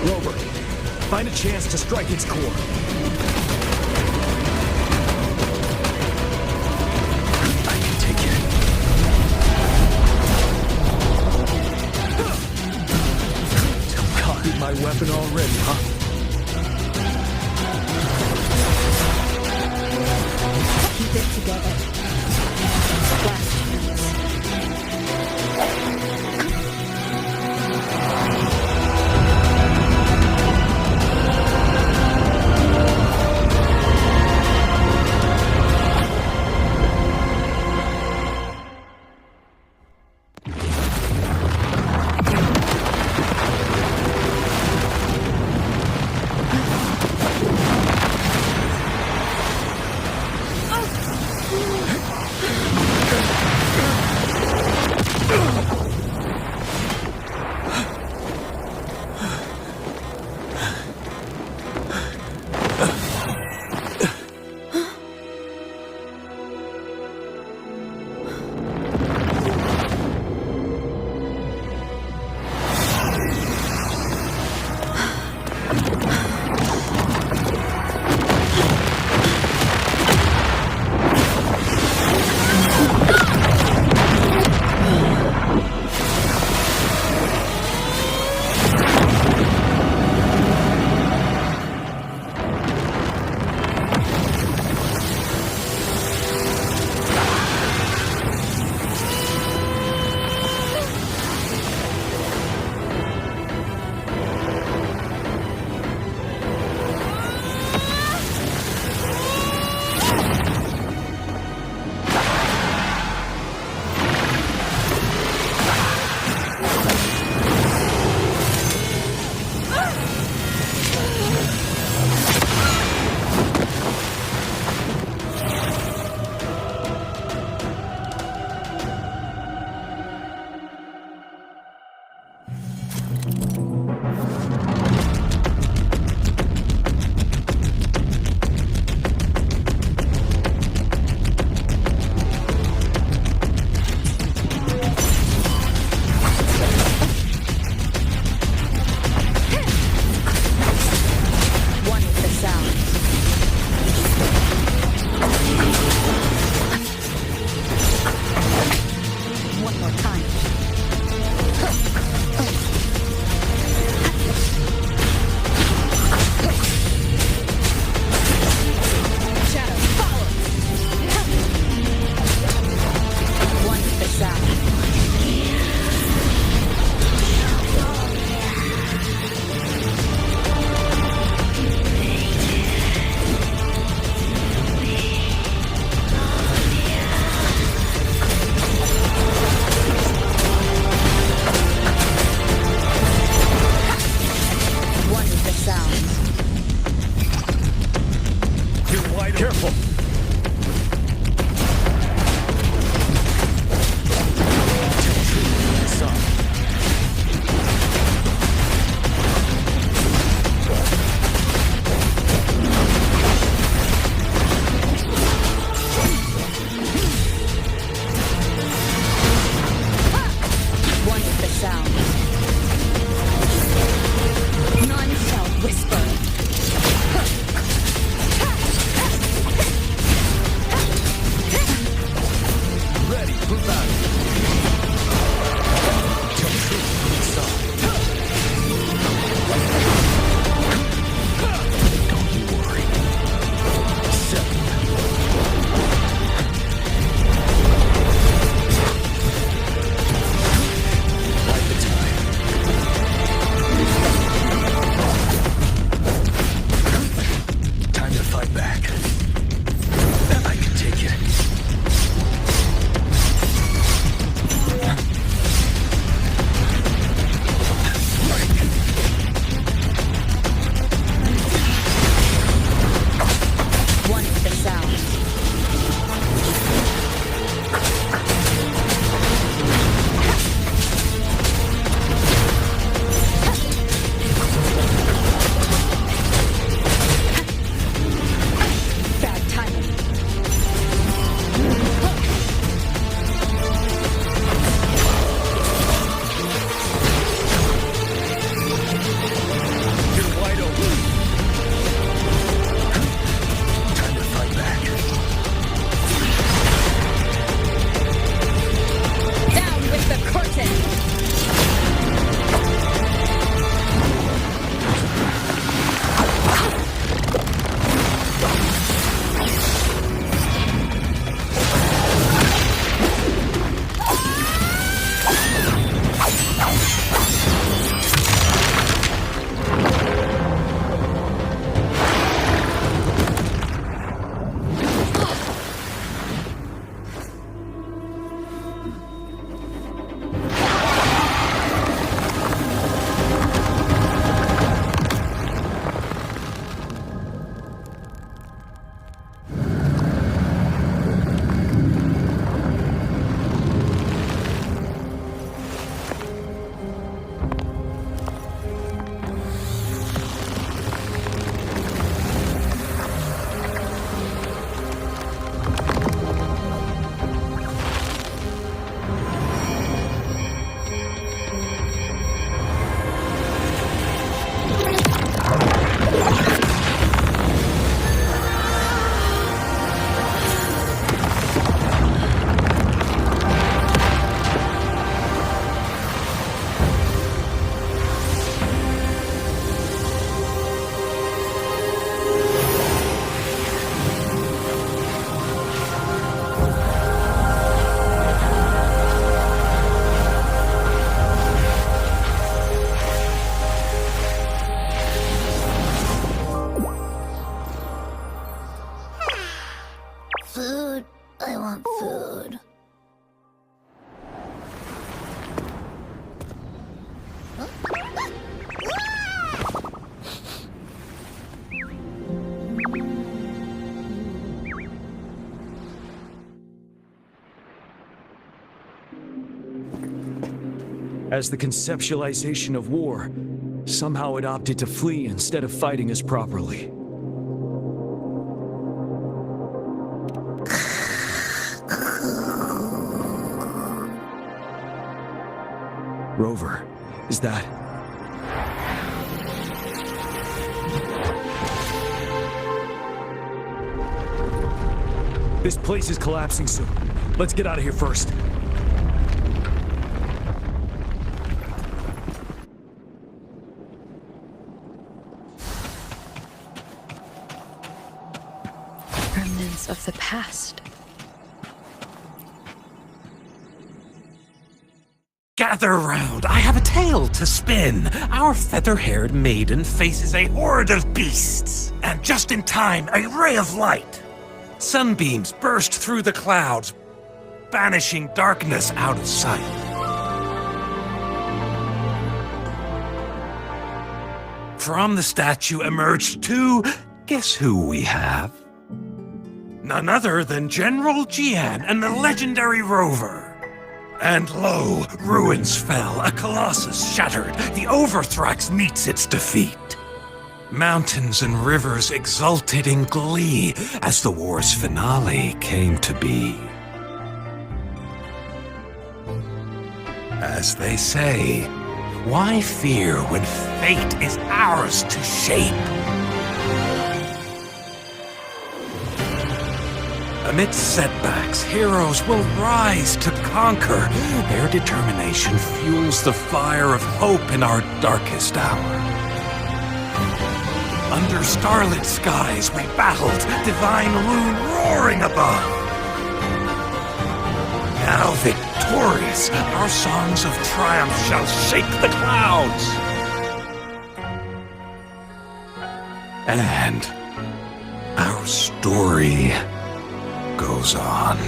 Rover, find a chance to strike its core. My weapon already, huh? Keep it together. Last good. As the conceptualization of war, somehow it opted to flee instead of fighting us properly. Rover, is that... This place is collapsing soon. Let's get out of here first. Remnants of the past. Gather round, I have a tale to spin. Our feather-haired maiden faces a horde of beasts. And just in time, a ray of light. Sunbeams burst through the clouds, banishing darkness out of sight. From the statue emerged two... Guess who we have? None other than General Jiyam and the legendary Rover. And lo, ruins fell, a colossus shattered, the Overthrax meets its defeat. Mountains and rivers exulted in glee as the war's finale came to be. As they say, why fear when fate is ours to shape? Amidst setbacks, heroes will rise to conquer. Their determination fuels the fire of hope in our darkest hour. Under starlit skies we battled, divine rune roaring above. Now victorious, our songs of triumph shall shake the clouds. And our story goes on.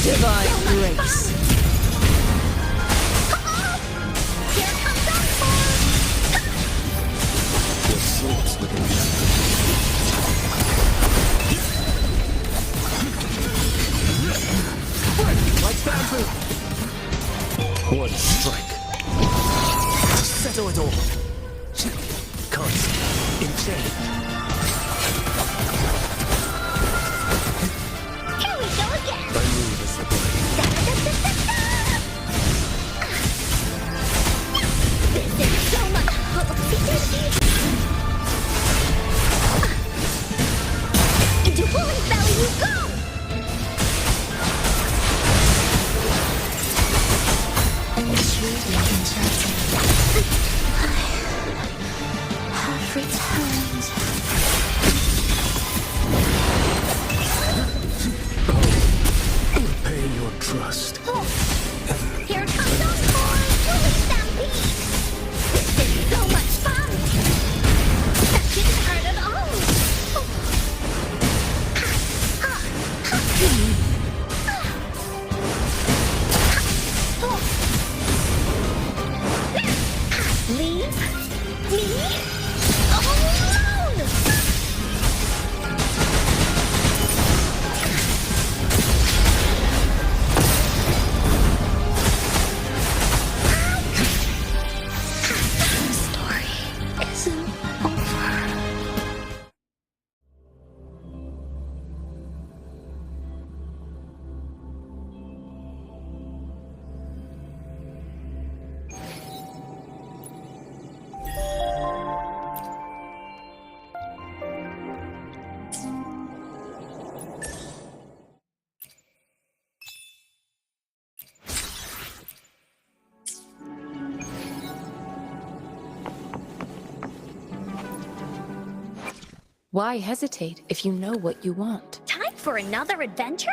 Divine grace. Here comes our force! What souls within them? Like bamboo! One strike. To settle it all. Constant. In chain. Here we go again! My move is the blade. This is so much secrecy! Into Woolly's belly you go! Truly enchanting. I have returned. Repay your trust. Here comes our force! Woolly stampede! This is so much fun! That didn't hurt at all! Leave me alone! The story isn't over. Why hesitate if you know what you want? Time for another adventure?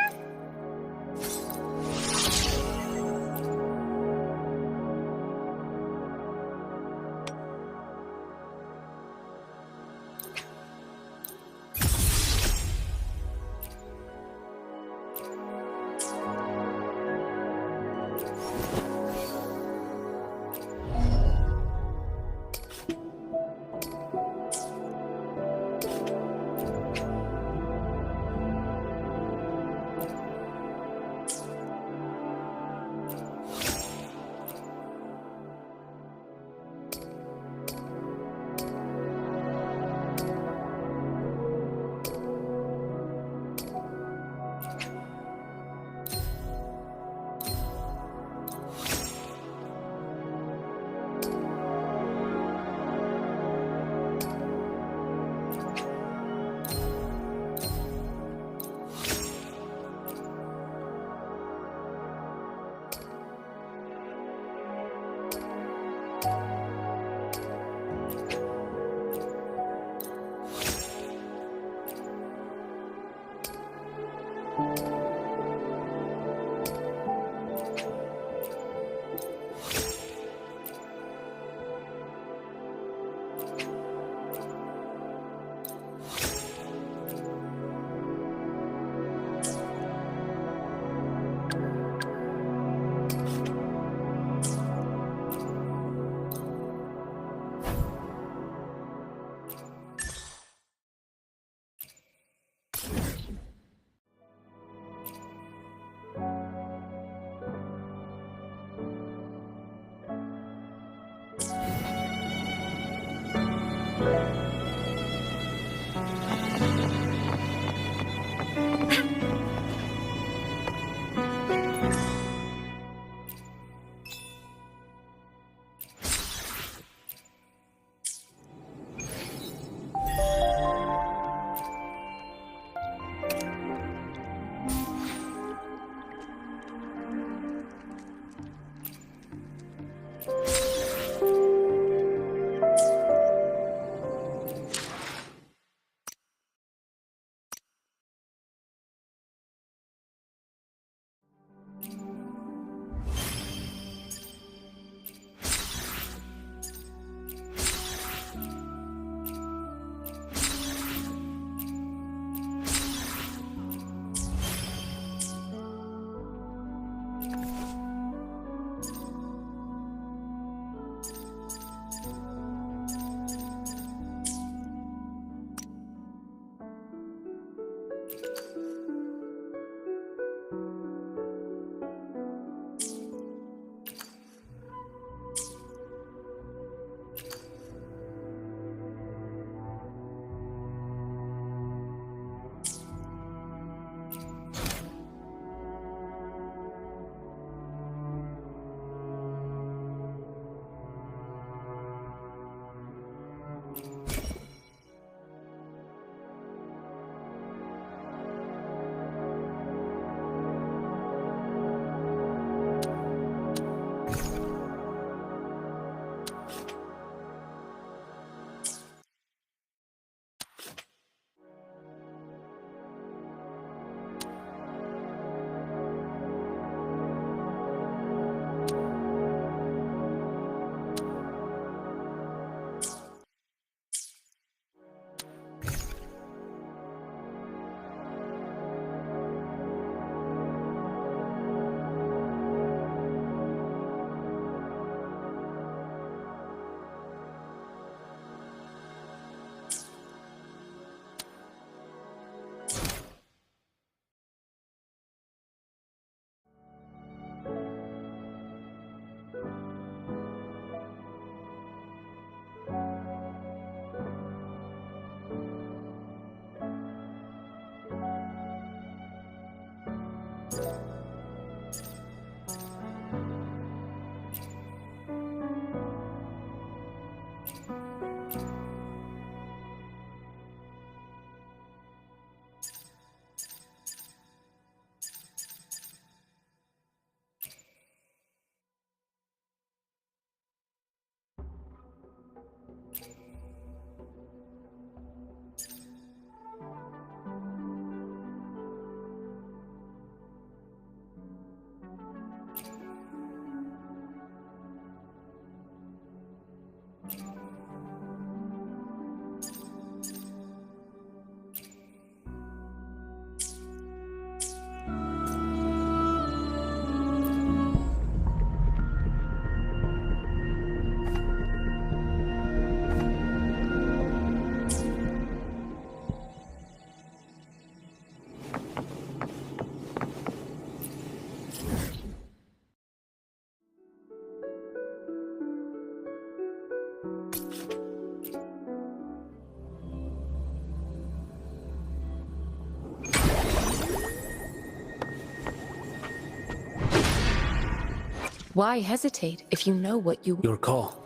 Why hesitate if you know what you... Your call.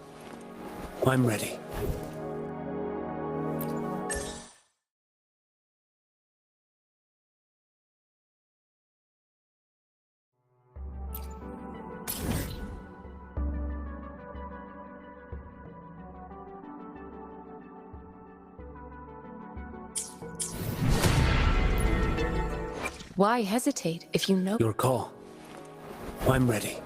I'm ready. Why hesitate if you know... Your call. I'm ready.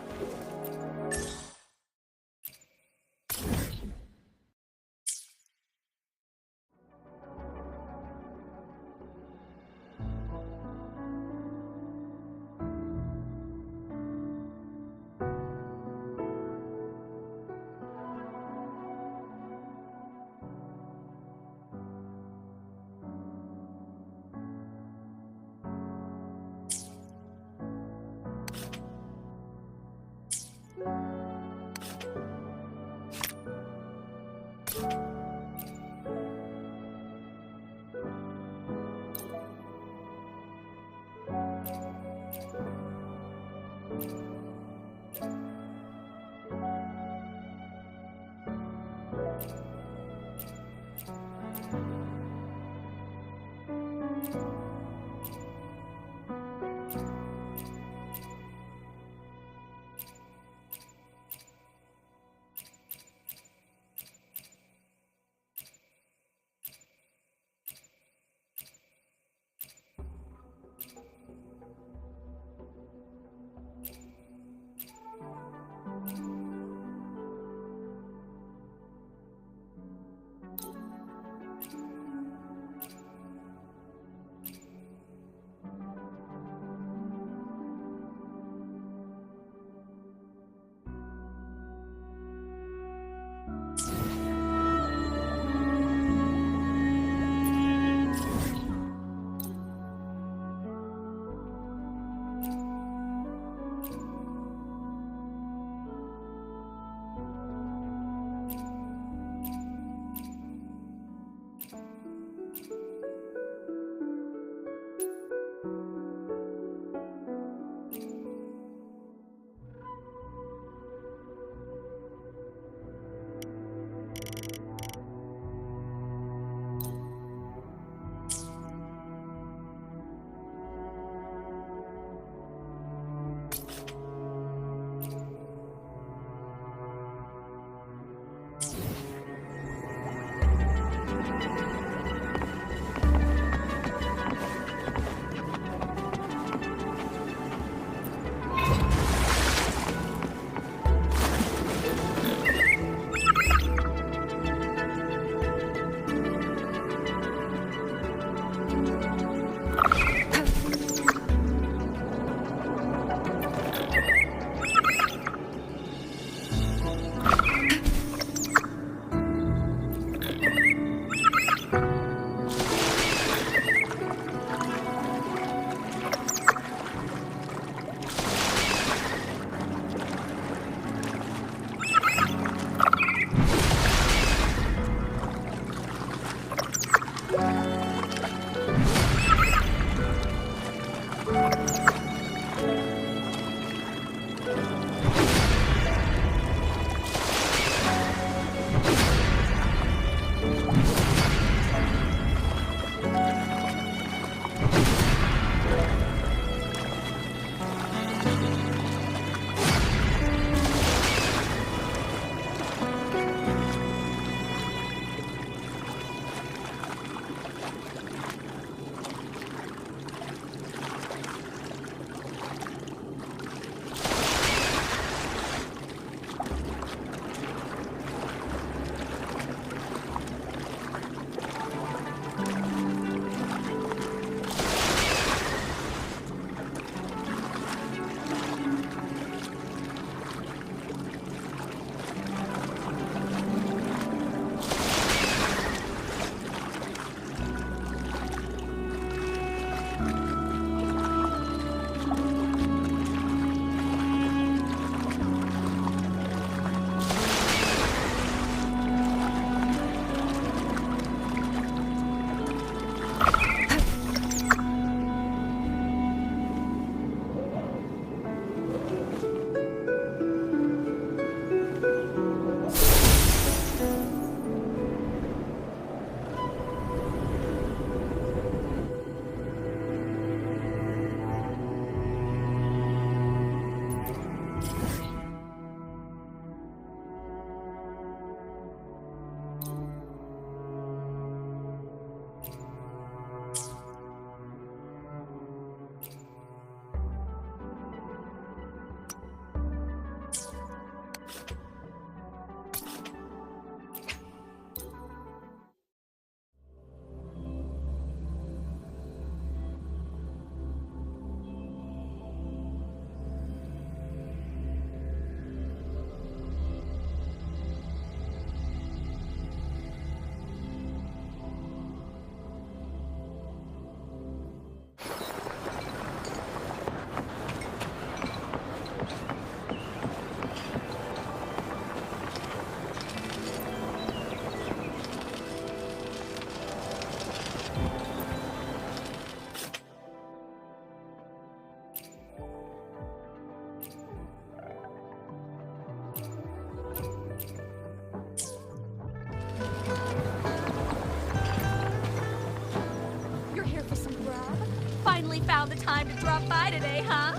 drop by today, huh?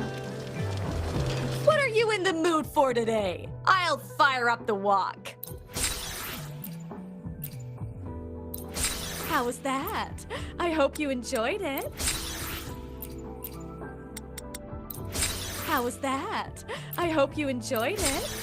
What are you in the mood for today? I'll fire up the walk. How was that? I hope you enjoyed it. How was that? I hope you enjoyed it.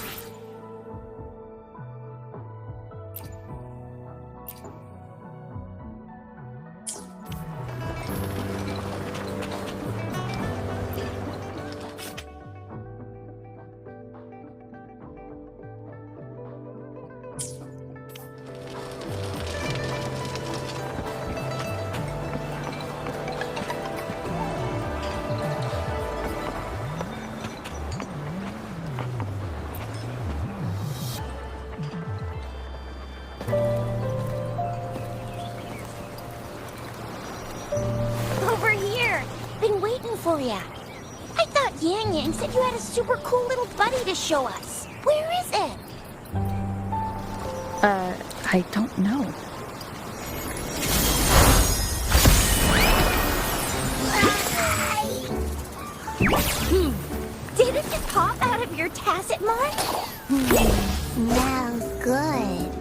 Over here! Been waiting for ya. I thought Yang Yang said you had a super cool little buddy to show us. Where is it? I don't know. Did it just pop out of your tacit mark? Smells good.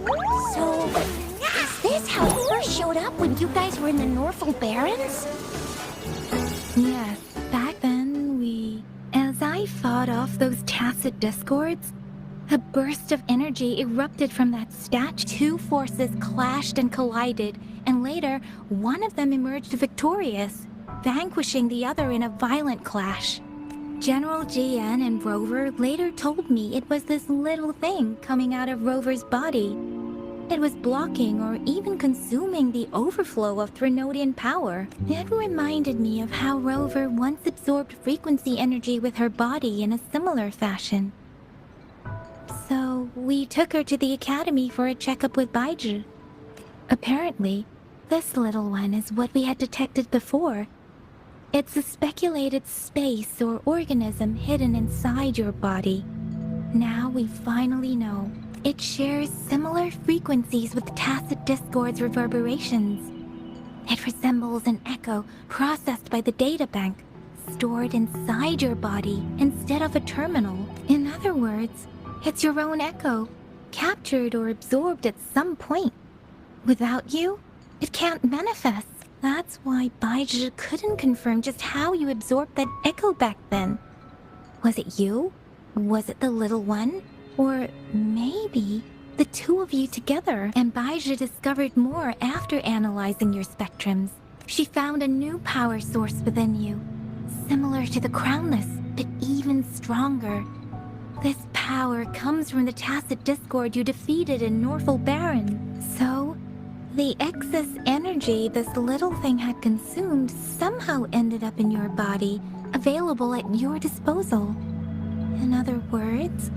So, is this how you first showed up when you guys were in the Norful Barrens? Yes, back then as I fought off those tacit discords, a burst of energy erupted from that statue. Two forces clashed and collided, and later, one of them emerged victorious, vanquishing the other in a violent clash. General Jiyam and Rover later told me it was this little thing coming out of Rover's body. It was blocking or even consuming the overflow of Threnodian power. It reminded me of how Rover once absorbed frequency energy with her body in a similar fashion. So, we took her to the academy for a checkup with Baiju. Apparently, this little one is what we had detected before. It's a speculated space or organism hidden inside your body. Now we finally know. It shares similar frequencies with tacit discord's reverberations. It resembles an echo processed by the data bank, stored inside your body instead of a terminal. In other words, it's your own echo, captured or absorbed at some point. Without you, it can't manifest. That's why Baiju couldn't confirm just how you absorbed that echo back then. Was it you? Was it the little one? Or maybe the two of you together? And Baiju discovered more after analyzing your spectrums. She found a new power source within you, similar to the Crownless, but even stronger. This power comes from the tacit discord you defeated in Norful Baron. So, the excess energy this little thing had consumed somehow ended up in your body, available at your disposal. In other words,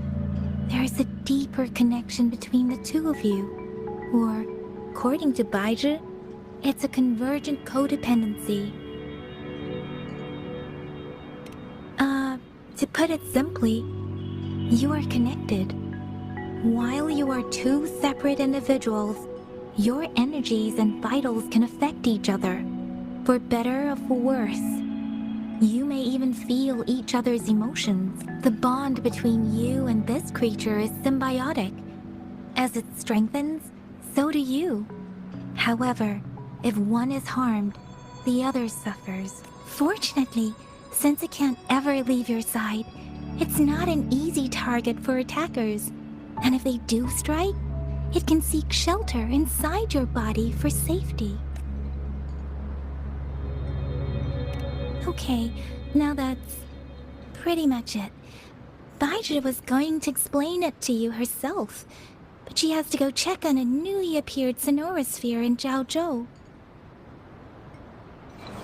there's a deeper connection between the two of you. Or, according to Baiju, it's a convergent codependency. To put it simply, you are connected. While you are two separate individuals, your energies and vitals can affect each other, for better or for worse. You may even feel each other's emotions. The bond between you and this creature is symbiotic. As it strengthens, so do you. However, if one is harmed, the other suffers. Fortunately, since it can't ever leave your side, it's not an easy target for attackers. And if they do strike, it can seek shelter inside your body for safety. Okay, now that's pretty much it. Baiju was going to explain it to you herself, but she has to go check on a newly appeared sonorosphere in Jiaozhou.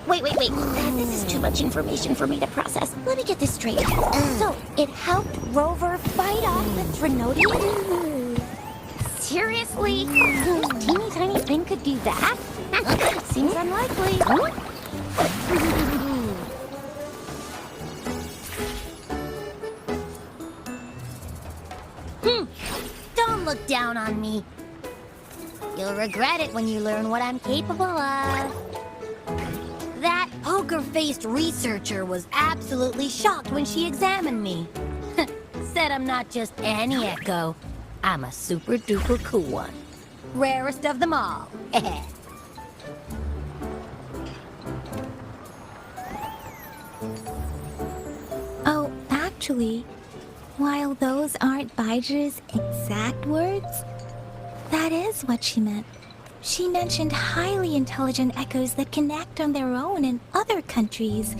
Wait. This is too much information for me to process. Let me get this straight. So, it helped Rover fight off the Threnodian? Seriously? This teeny tiny thing could do that? Seems unlikely. Don't look down on me. You'll regret it when you learn what I'm capable of. That poker-faced researcher was absolutely shocked when she examined me. Said I'm not just any echo. I'm a super-duper cool one. Rarest of them all. Oh, actually, while those aren't Baiji's exact words, that is what she meant. She mentioned highly intelligent echoes that can act on their own in other countries.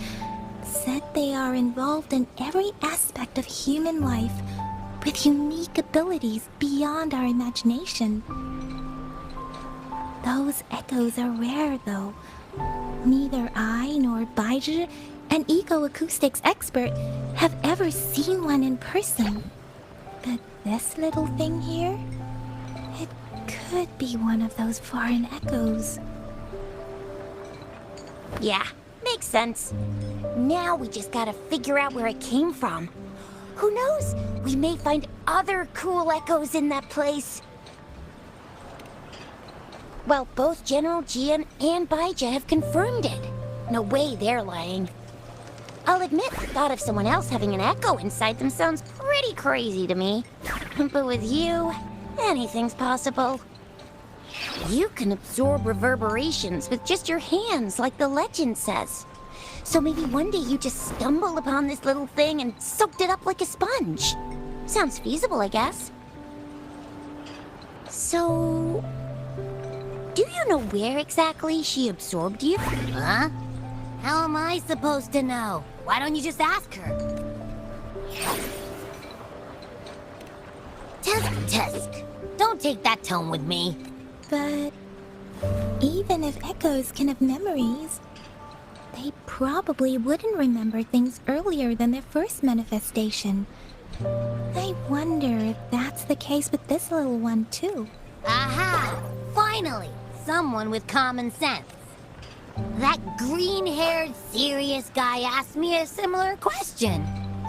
Said they are involved in every aspect of human life with unique abilities beyond our imagination. Those echoes are rare, though. Neither I nor Baiji, an eco-acoustics expert, have ever seen one in person. But this little thing here, it could be one of those foreign echoes. Yeah, makes sense. Now we just gotta figure out where it came from. Who knows? We may find other cool echoes in that place. Well, both General Jiyam and Baija have confirmed it. No way they're lying. I'll admit the thought of someone else having an echo inside them sounds pretty crazy to me. But with you, anything's possible. You can absorb reverberations with just your hands, like the legend says. So maybe one day you just stumbled upon this little thing and soaked it up like a sponge. Sounds feasible, I guess. So, do you know where exactly she absorbed you? Huh? How am I supposed to know? Why don't you just ask her? Tusk. Don't take that tone with me. But even if echoes can have memories, they probably wouldn't remember things earlier than their first manifestation. I wonder if that's the case with this little one, too. Aha! Finally! Someone with common sense. That green-haired, serious guy asked me a similar question.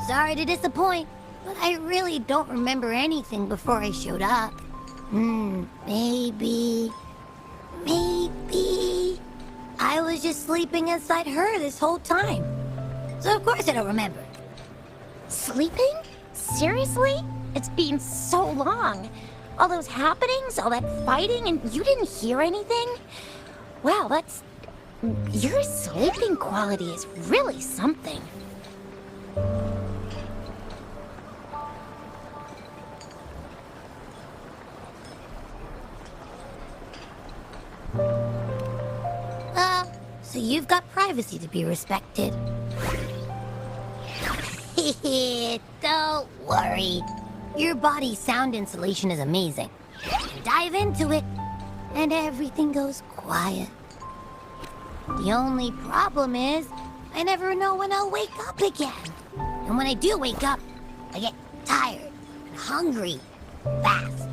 Sorry to disappoint, but I really don't remember anything before I showed up. Maybe... I was just sleeping inside her this whole time. So of course I don't remember. Sleeping? Seriously? It's been so long. All those happenings, all that fighting, and you didn't hear anything? Wow, that's... Your sleeping quality is really something. So you've got privacy to be respected. Don't worry. Your body's sound insulation is amazing. Dive into it, and everything goes quiet. The only problem is, I never know when I'll wake up again. And when I do wake up, I get tired and hungry fast.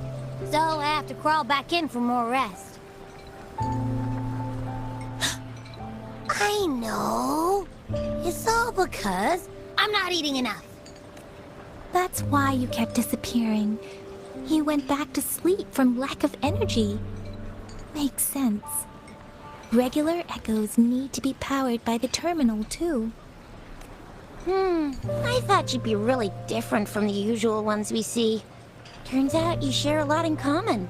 So I have to crawl back in for more rest. I know. It's all because I'm not eating enough. That's why you kept disappearing. You went back to sleep from lack of energy. Makes sense. Regular echoes need to be powered by the terminal, too. I thought you'd be really different from the usual ones we see. Turns out you share a lot in common.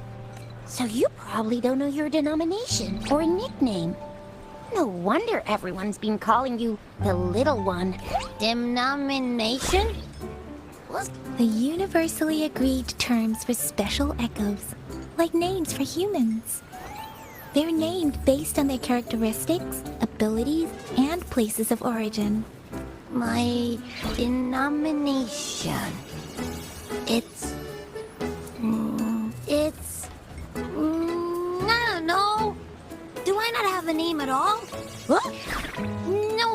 So you probably don't know your denomination or a nickname. No wonder everyone's been calling you the Little One. Denomination? What? The universally agreed terms for special echoes, like names for humans. They're named based on their characteristics, abilities, and places of origin. My denomination. I don't know. Do I not have a name at all? What? No,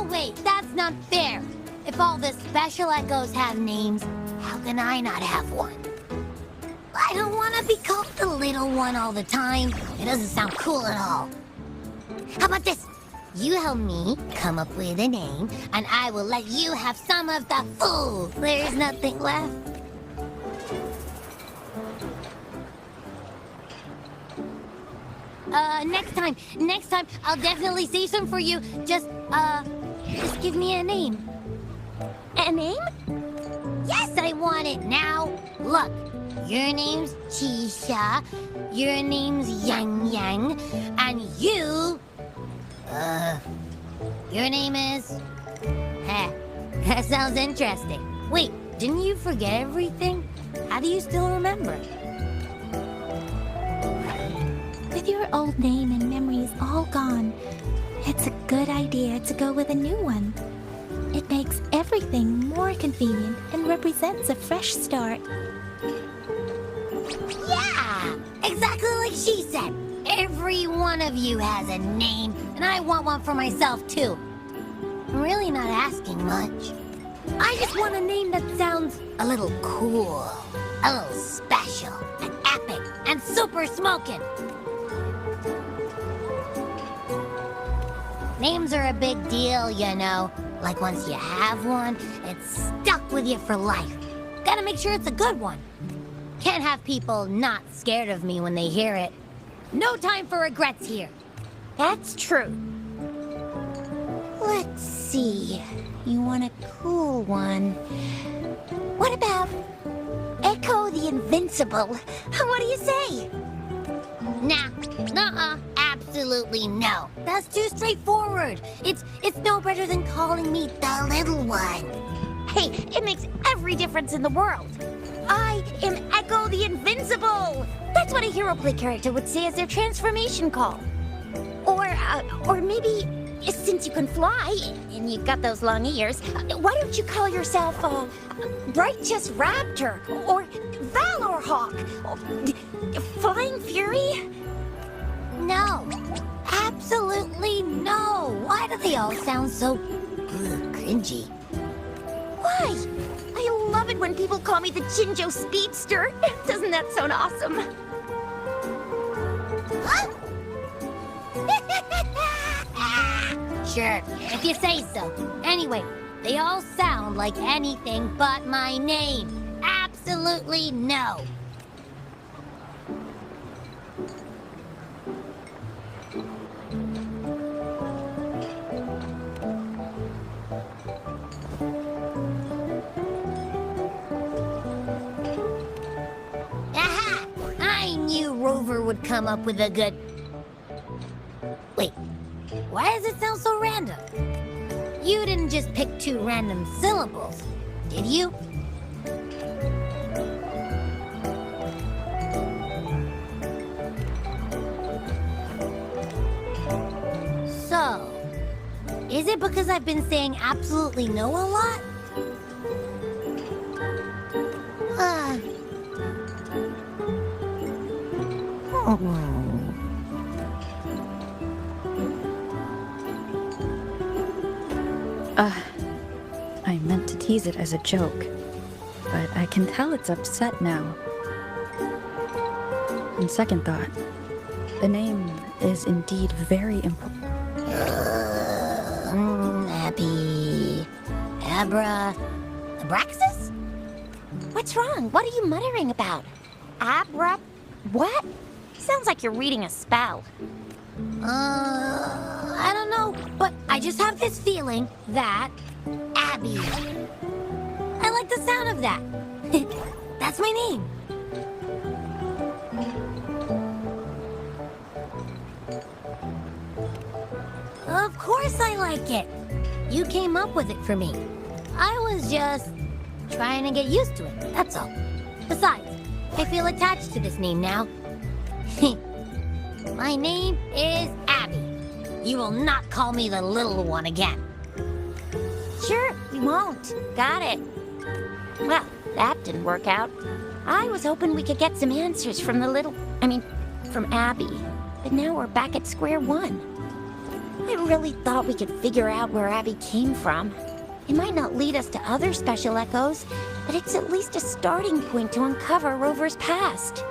wait, that's not fair. If all the special echoes have names, how can I not have one? I don't want to be called the Little One all the time. It doesn't sound cool at all. How about this? You help me come up with a name, and I will let you have some of the food. There's nothing left. Next time, I'll definitely save some for you. Just give me a name. A name? Yes, I want it now. Look, your name's Chisha, your name's Yang Yang, and your name is... Heh, that sounds interesting. Wait, didn't you forget everything? How do you still remember? With your old name and memories all gone, it's a good idea to go with a new one. It makes everything more convenient and represents a fresh start. Yeah! Exactly like she said. Every one of you has a name, and I want one for myself, too. I'm really not asking much. I just want a name that sounds a little cool, a little special, and epic, and super smoking. Names are a big deal, you know. Like once you have one, it's stuck with you for life. Gotta make sure it's a good one. Can't have people not scared of me when they hear it. No time for regrets here. That's true. Let's see. You want a cool one. What about Echo the Invincible? What do you say? Nah, absolutely no. That's too straightforward. It's no better than calling me the little one. Hey, it makes every difference in the world. I am Echo the Invincible. That's what a hero play character would say as their transformation call. Or maybe, since you can fly and you've got those long ears, why don't you call yourself Righteous Raptor or Valor Hawk or Flying Fury? No, absolutely no. Why do they all sound so cringy? Why? I love it when people call me the Jinjo Speedster. Doesn't that sound awesome? Sure, if you say so. Anyway, they all sound like anything but my name. Absolutely no. Aha! I knew Rover would come up with a good... Wait, why does it sound so random? You didn't just pick two random syllables, did you? So, is it because I've been saying absolutely no a lot? I meant to tease it as a joke, but I can tell it's upset now. On second thought, the name is indeed very important. Abby... Abraxas? What's wrong? What are you muttering about? What? Sounds like you're reading a spell. I don't know, but I just have this feeling that... Abby. I like the sound of that. That's my name. Of course I like it. You came up with it for me. I was just trying to get used to it, that's all. Besides, I feel attached to this name now. My name is Abby. You will not call me the little one again. Sure, we won't. Got it. Well, that didn't work out. I was hoping we could get some answers from from Abby. But now we're back at square one. I really thought we could figure out where Abby came from. It might not lead us to other special echoes, but it's at least a starting point to uncover Rover's past.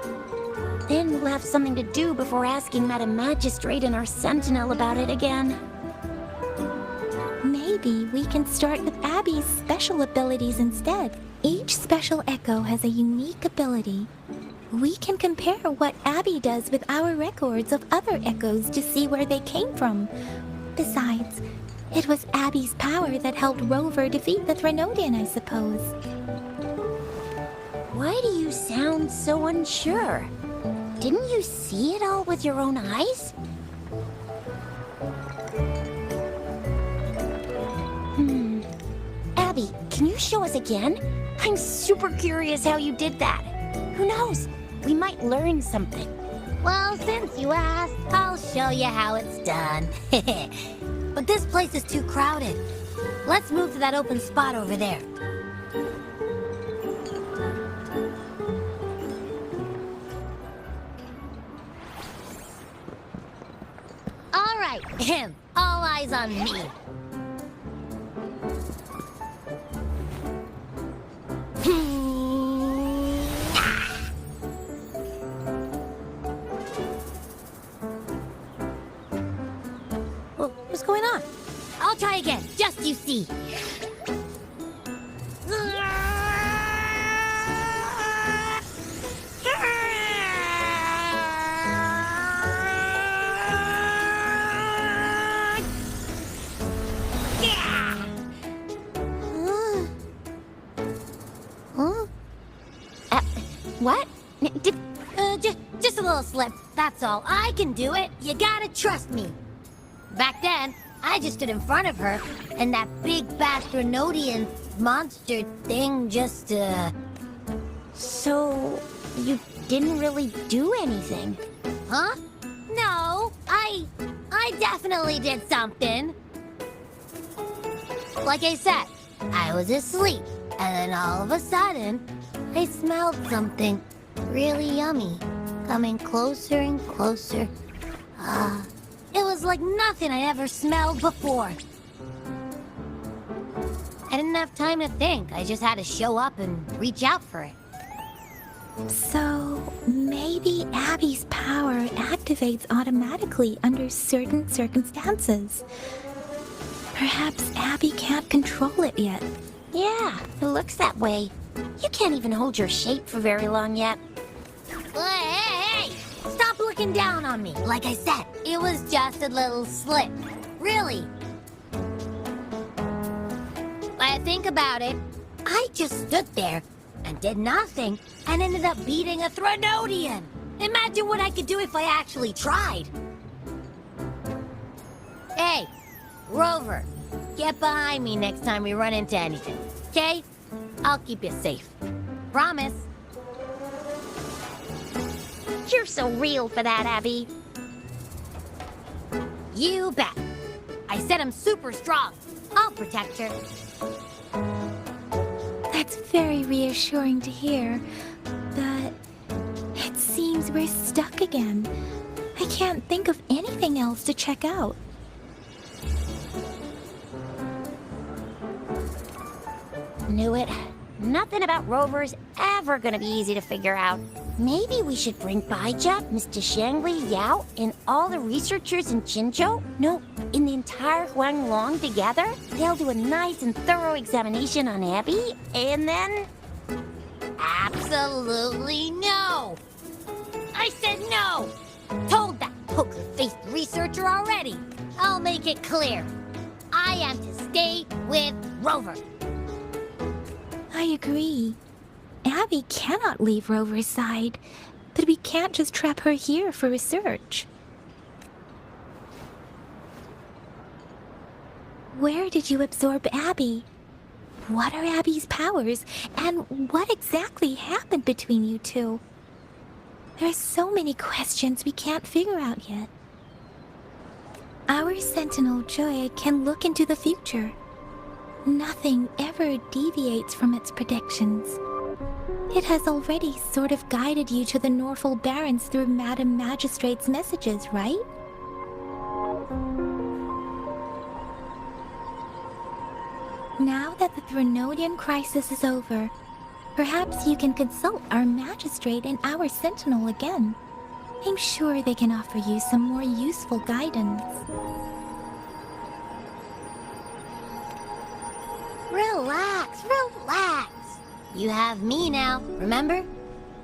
Then we'll have something to do before asking Madam Magistrate and our Sentinel about it again. Maybe we can start with Abby's special abilities instead. Each special echo has a unique ability, We can compare what Abby does with our records of other echoes to see where they came from. Besides, it was Abby's power that helped Rover defeat the Threnodian, I suppose. Why do you sound so unsure? Didn't you see it all with your own eyes? Abby, can you show us again? I'm super curious how you did that. Who knows? We might learn something. Well, since you asked, I'll show you how it's done. But this place is too crowded. Let's move to that open spot over there. All right, all eyes on me. What's going on? I'll try again, just you see. What? Just a little slip, that's all. I can do it. You gotta trust me. Back then, I just stood in front of her, and that big bad Threnodian monster thing just, So, you didn't really do anything? Huh? No, I definitely did something. Like I said, I was asleep, and then all of a sudden, I smelled something really yummy, coming closer and closer. It was like nothing I ever smelled before. I didn't have time to think. I just had to show up and reach out for it. So, maybe Abby's power activates automatically under certain circumstances. Perhaps Abby can't control it yet. Yeah, it looks that way. You can't even hold your shape for very long yet. Hey! Stop looking down on me. Like I said, it was just a little slip. Really. When I think about it, I just stood there and did nothing and ended up beating a Threnodian. Imagine what I could do if I actually tried. Hey, Rover, get behind me next time we run into anything, okay? I'll keep you safe. Promise. You're so real for that, Abby. You bet. I said I'm super strong. I'll protect her. That's very reassuring to hear, but it seems we're stuck again. I can't think of anything else to check out. Knew it. Nothing about Rover's ever gonna be easy to figure out. Maybe we should bring Baija, Mr. Shangli, Yao, and all the researchers in Jinzhou? No, in the entire Huanglong together? They'll do a nice and thorough examination on Abby, and then... Absolutely no! I said no! Told that poker-faced researcher already. I'll make it clear. I am to stay with Rover. I agree. Abby cannot leave Rover's side, but we can't just trap her here for research. Where did you absorb Abby? What are Abby's powers, and what exactly happened between you two? There are so many questions we can't figure out yet. Our Sentinel Joy can look into the future. Nothing ever deviates from its predictions. It has already sort of guided you to the Norfolk Barrens through Madam Magistrate's messages, right? Now that the Threnodian crisis is over, perhaps you can consult our Magistrate and our Sentinel again. I'm sure they can offer you some more useful guidance. Relax, relax. You have me now, remember?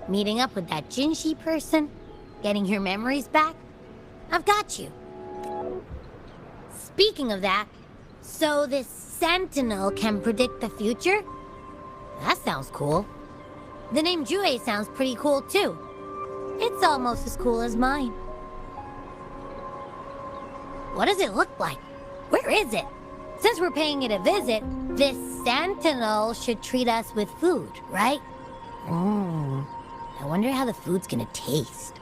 Meeting up with that Jinshi person? Getting your memories back? I've got you. Speaking of that, so this Sentinel can predict the future? That sounds cool. The name Jue sounds pretty cool too. It's almost as cool as mine. What does it look like? Where is it? Since we're paying it a visit, this Sentinel should treat us with food, right? I wonder how the food's gonna taste.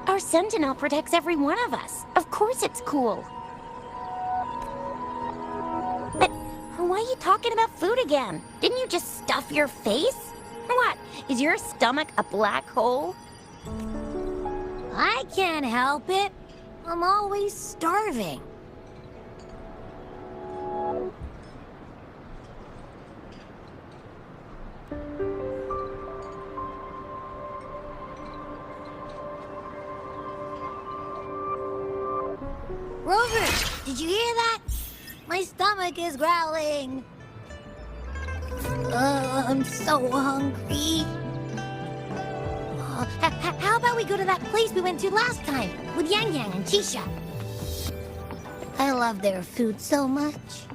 Our Sentinel protects every one of us. Of course it's cool. But why are you talking about food again? Didn't you just stuff your face? What? Is your stomach a black hole? I can't help it. I'm always starving. Rover, did you hear that? My stomach is growling. I'm so hungry. How about we go to that place we went to last time with Yang Yang and Tisha? I love their food so much.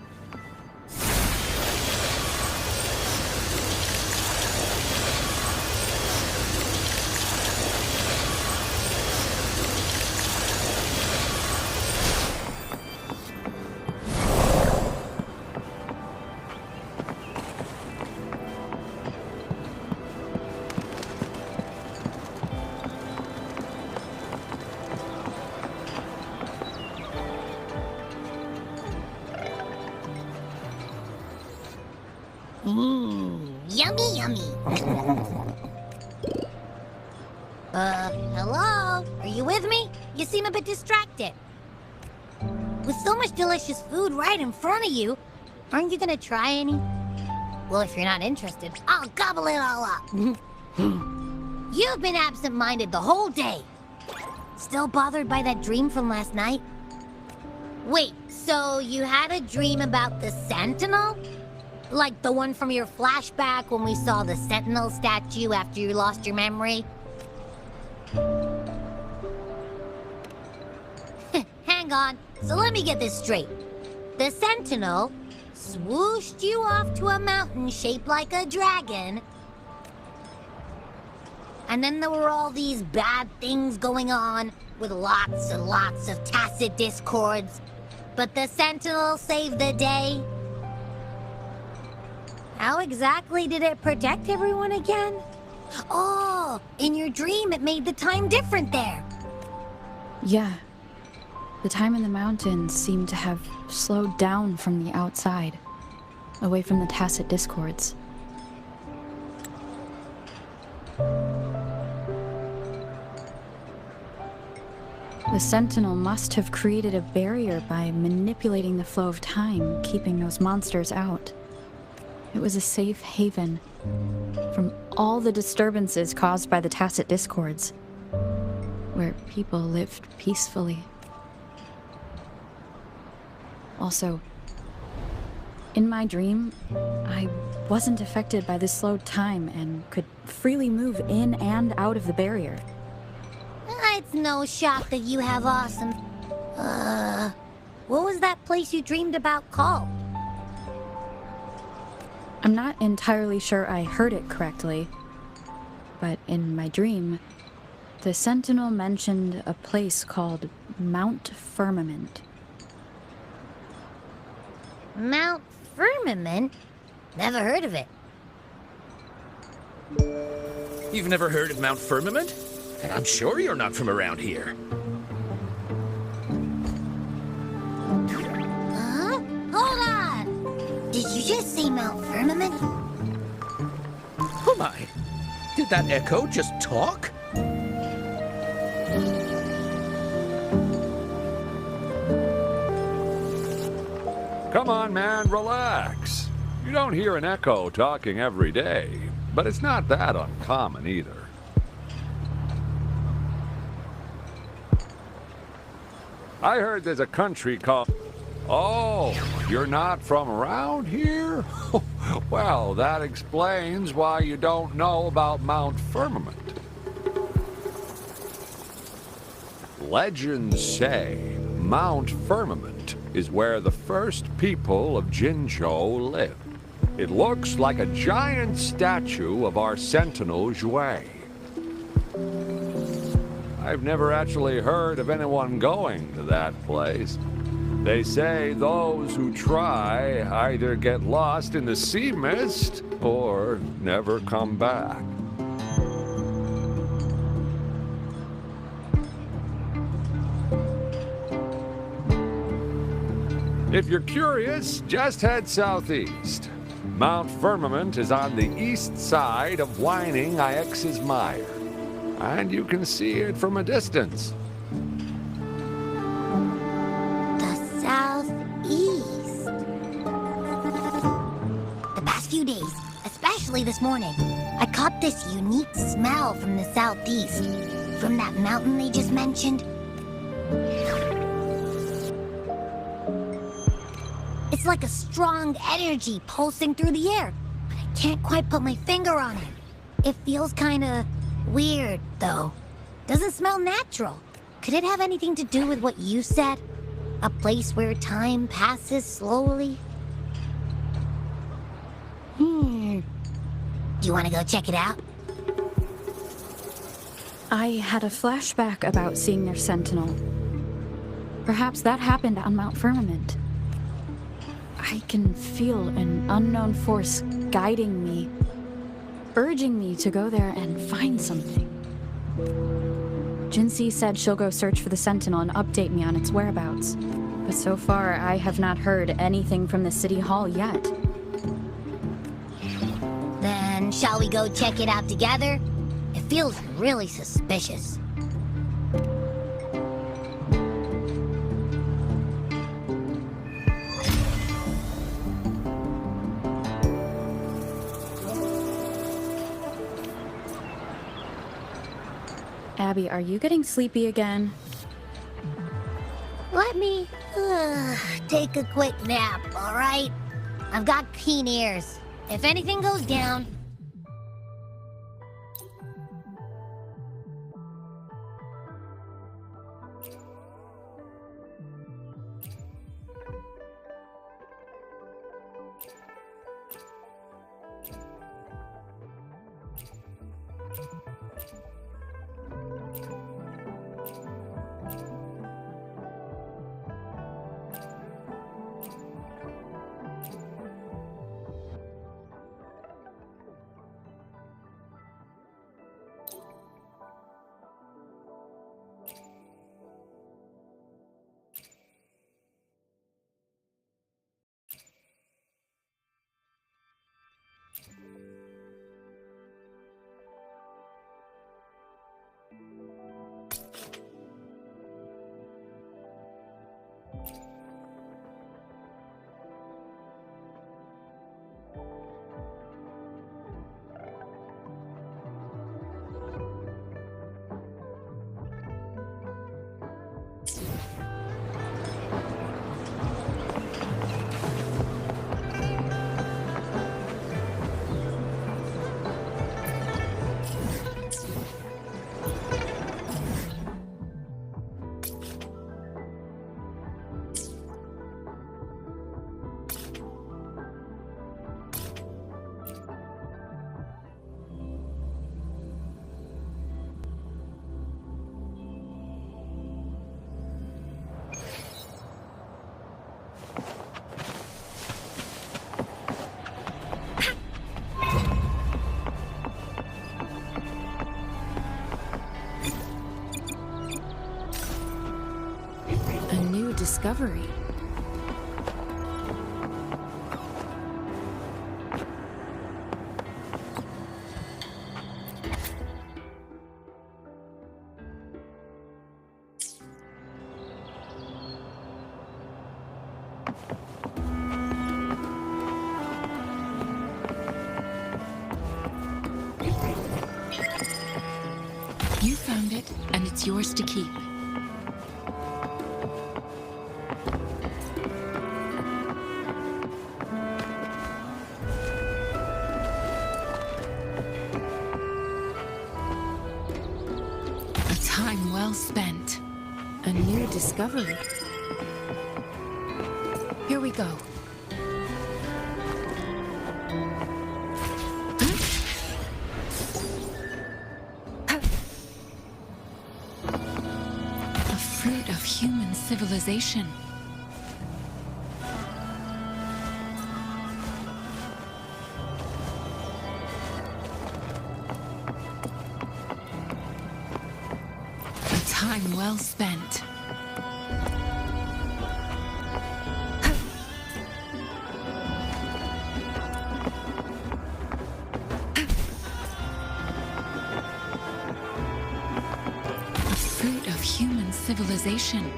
Yummy, yummy. Hello? Are you with me? You seem a bit distracted. With so much delicious food right in front of you, aren't you gonna try any? Well, if you're not interested, I'll gobble it all up. You've been absent-minded the whole day. Still bothered by that dream from last night? Wait, so you had a dream about the Sentinel? Like the one from your flashback when we saw the Sentinel statue after you lost your memory? Hang on, so let me get this straight. The Sentinel swooshed you off to a mountain shaped like a dragon. And then there were all these bad things going on with lots and lots of tacit discords. But the Sentinel saved the day. How exactly did it protect everyone again? Oh, in your dream it made the time different there. Yeah. The time in the mountains seemed to have slowed down from the outside, away from the tacit discords. The Sentinel must have created a barrier by manipulating the flow of time, keeping those monsters out. It was a safe haven from all the disturbances caused by the tacit discords, where people lived peacefully. Also, in my dream, I wasn't affected by the slowed time and could freely move in and out of the barrier. It's no shock that you have awesome... what was that place you dreamed about called? I'm not entirely sure I heard it correctly, but in my dream, the Sentinel mentioned a place called Mount Firmament. Mount Firmament? Never heard of it. You've never heard of Mount Firmament? And I'm sure you're not from around here. Huh? Hold on! Did you just say Mount Firmament? Oh my! Did that echo just talk? Come on, man, relax. You don't hear an echo talking every day, but it's not that uncommon either. I heard there's a country called... Oh, you're not from around here? Well, that explains why you don't know about Mount Firmament. Legends say Mount Firmament is where the first people of Jinzhou lived. It looks like a giant statue of our sentinel Zhui. I've never actually heard of anyone going to that place. They say those who try either get lost in the sea mist or never come back. If you're curious, just head southeast. Mount Firmament is on the east side of Whining Ix's Mire, and you can see it from a distance. The southeast. The past few days, especially this morning, I caught this unique smell from the southeast. From that mountain they just mentioned. It's like a strong energy pulsing through the air, but I can't quite put my finger on it. It feels kinda weird, though. Doesn't smell natural. Could it have anything to do with what you said? A place where time passes slowly? Do you want to go check it out? I had a flashback about seeing their sentinel. Perhaps that happened on Mount Firmament. I can feel an unknown force guiding me, urging me to go there and find something. Jinxie said she'll go search for the Sentinel and update me on its whereabouts. But so far, I have not heard anything from the City Hall yet. Then shall we go check it out together? It feels really suspicious. Abby, are you getting sleepy again? Let me take a quick nap, all right? I've got keen ears. If anything goes down... Discovery. You found it, and it's yours to keep. Time well spent. A new discovery. Here we go. A fruit of human civilization. Time well spent. A fruit of human civilization.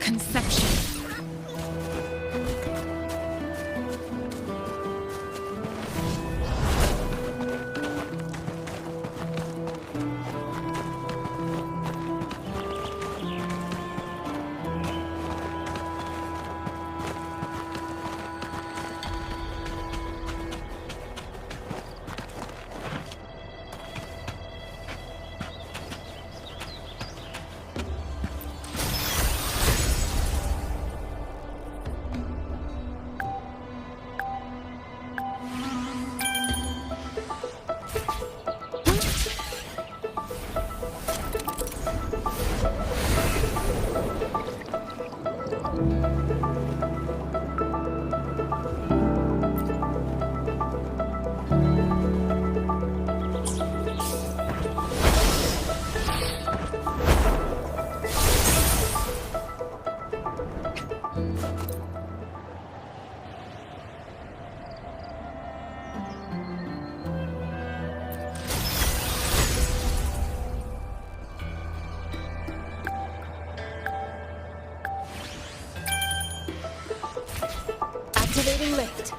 Conception. Activating lift.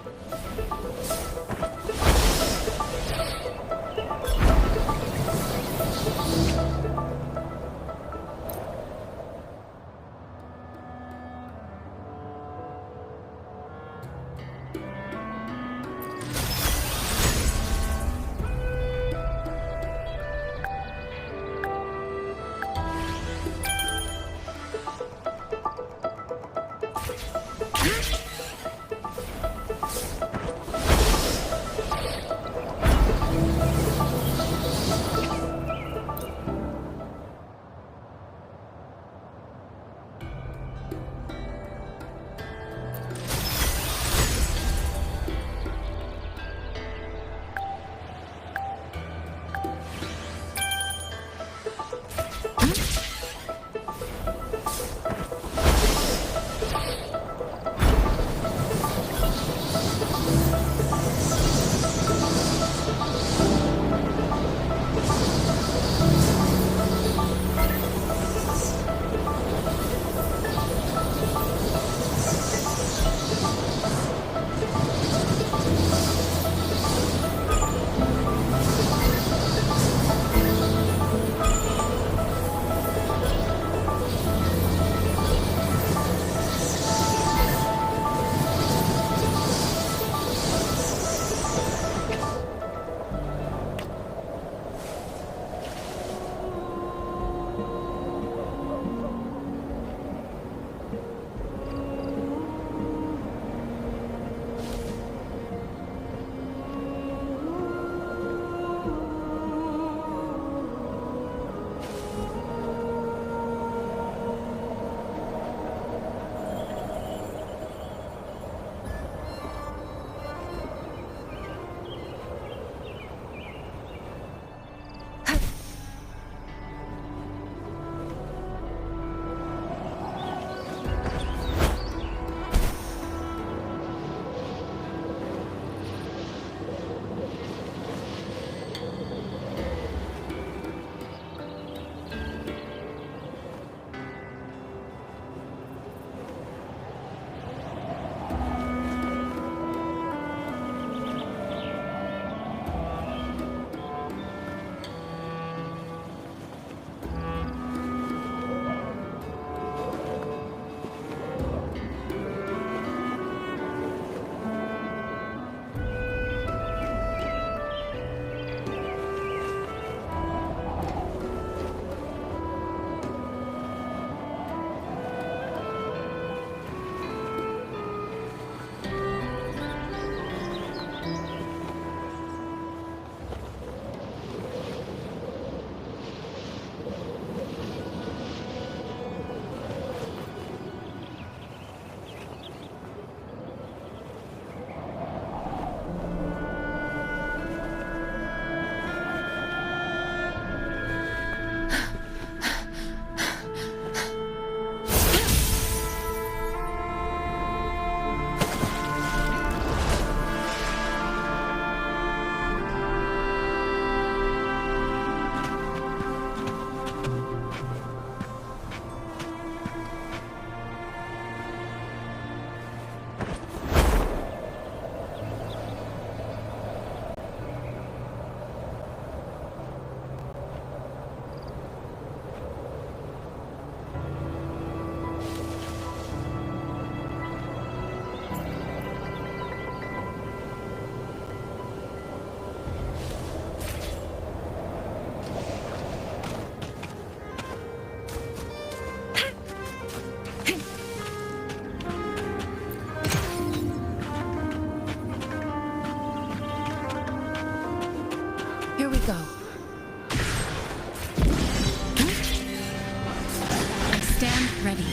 ready.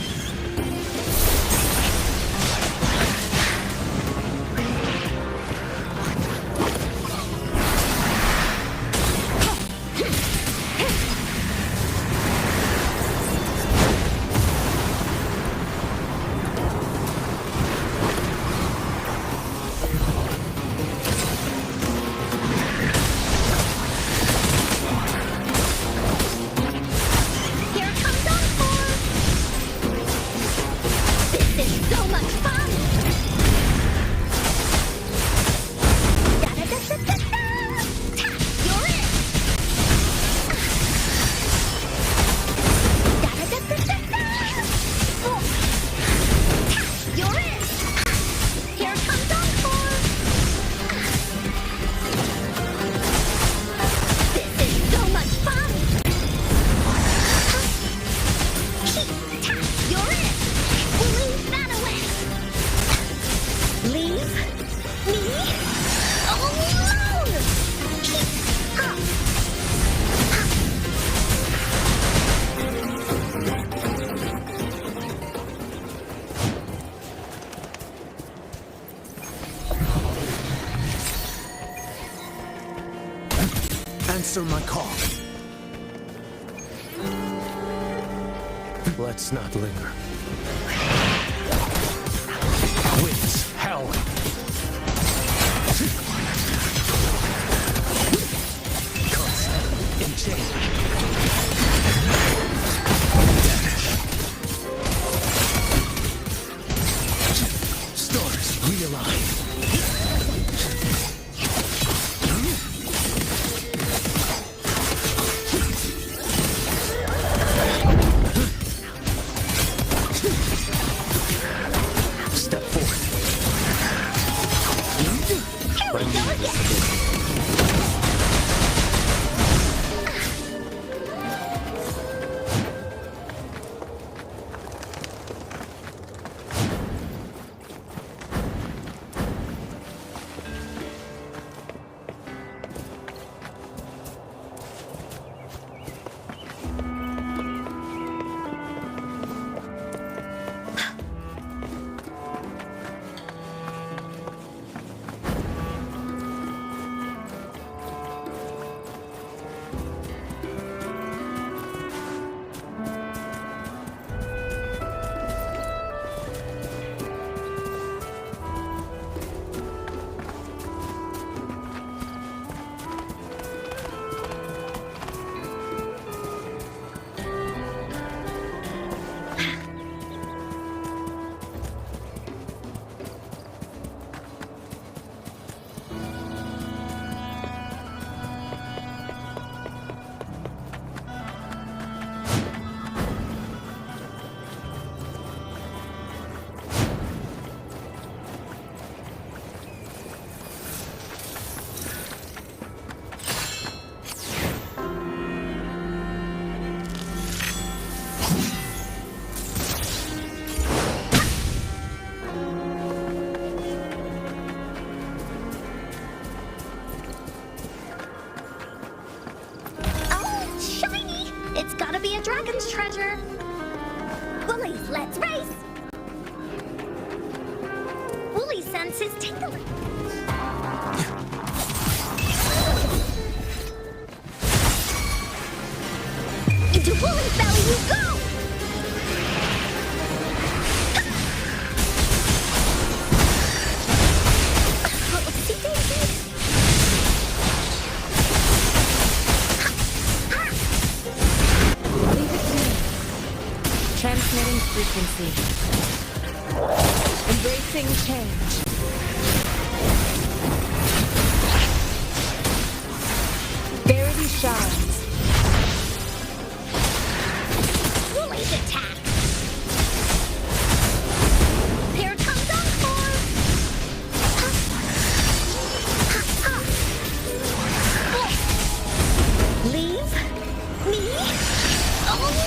Here comes Encore! This is so much fun! Da-da-da-da-da-da! Tap! You're in! Da-da-da-da-da-da! Oh. Tap! You're in! Here comes Encore! This is so much fun! Tap! You're in! We'll leave that away! Leave me alone! Answer my call. Let's not linger. Winds, hell. Constant in change. Stars realign. Step forward. Here we go again! Oh, shiny! It's gotta be a dragon's treasure! Woolies, let's race! Woolly sense is tingling. Into Woolly's belly you go! Oopsie daisy! Leave it to me. Transmitting frequency. Embracing change. Verity shines. Woolly's attack! Here comes Encore! Leave me alone!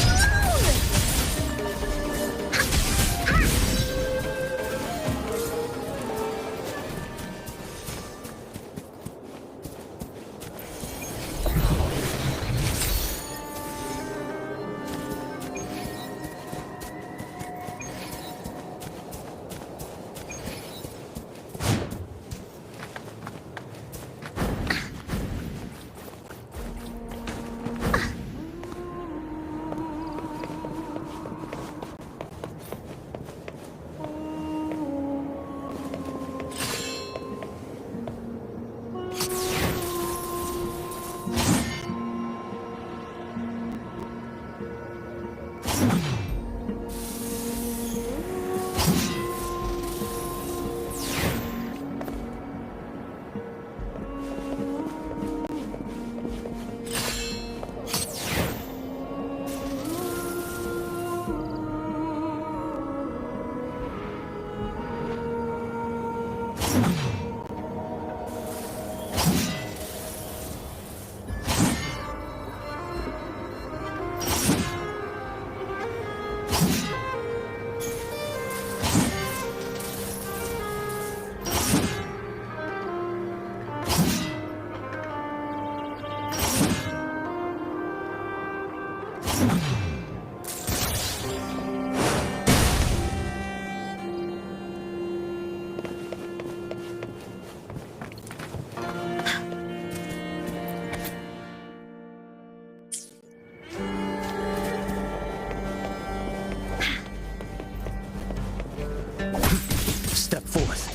Step forth.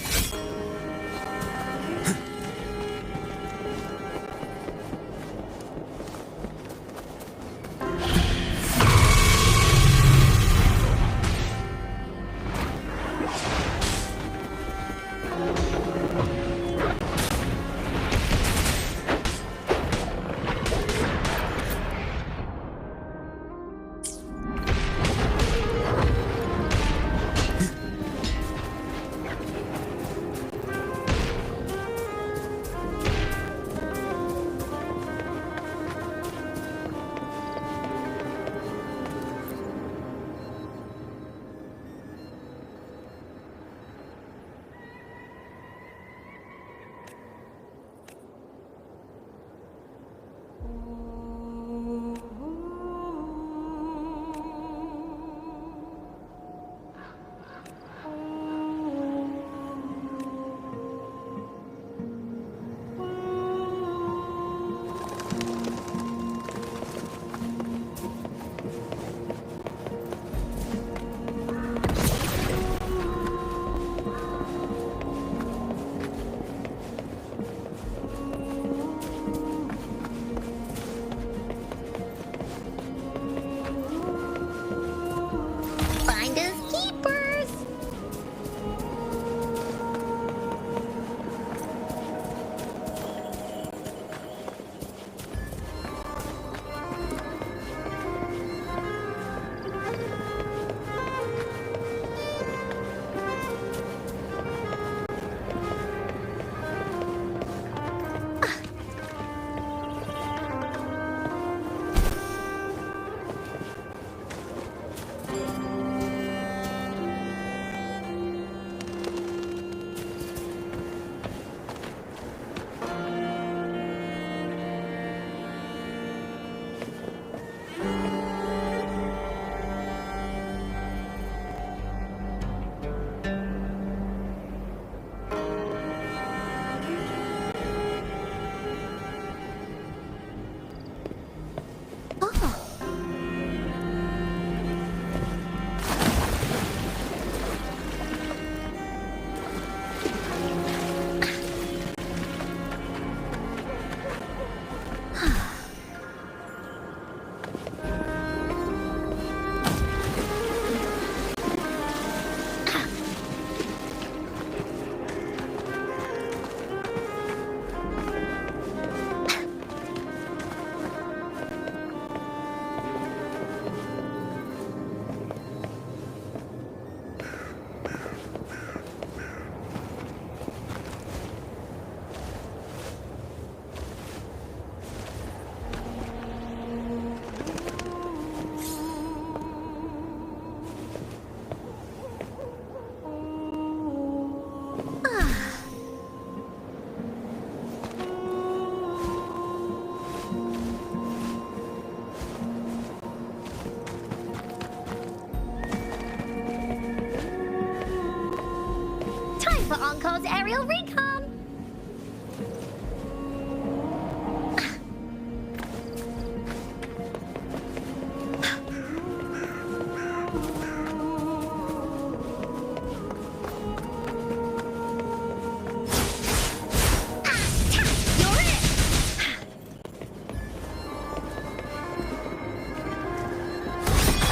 For Encall's aerial recon!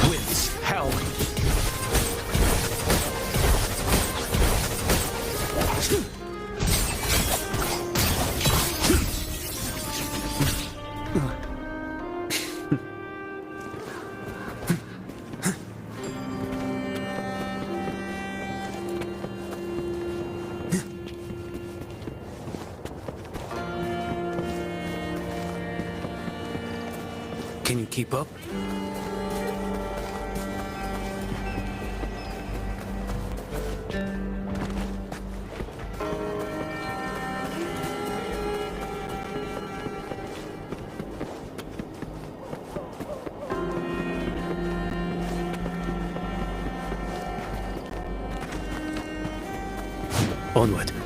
Wins. Can you keep up? Onward.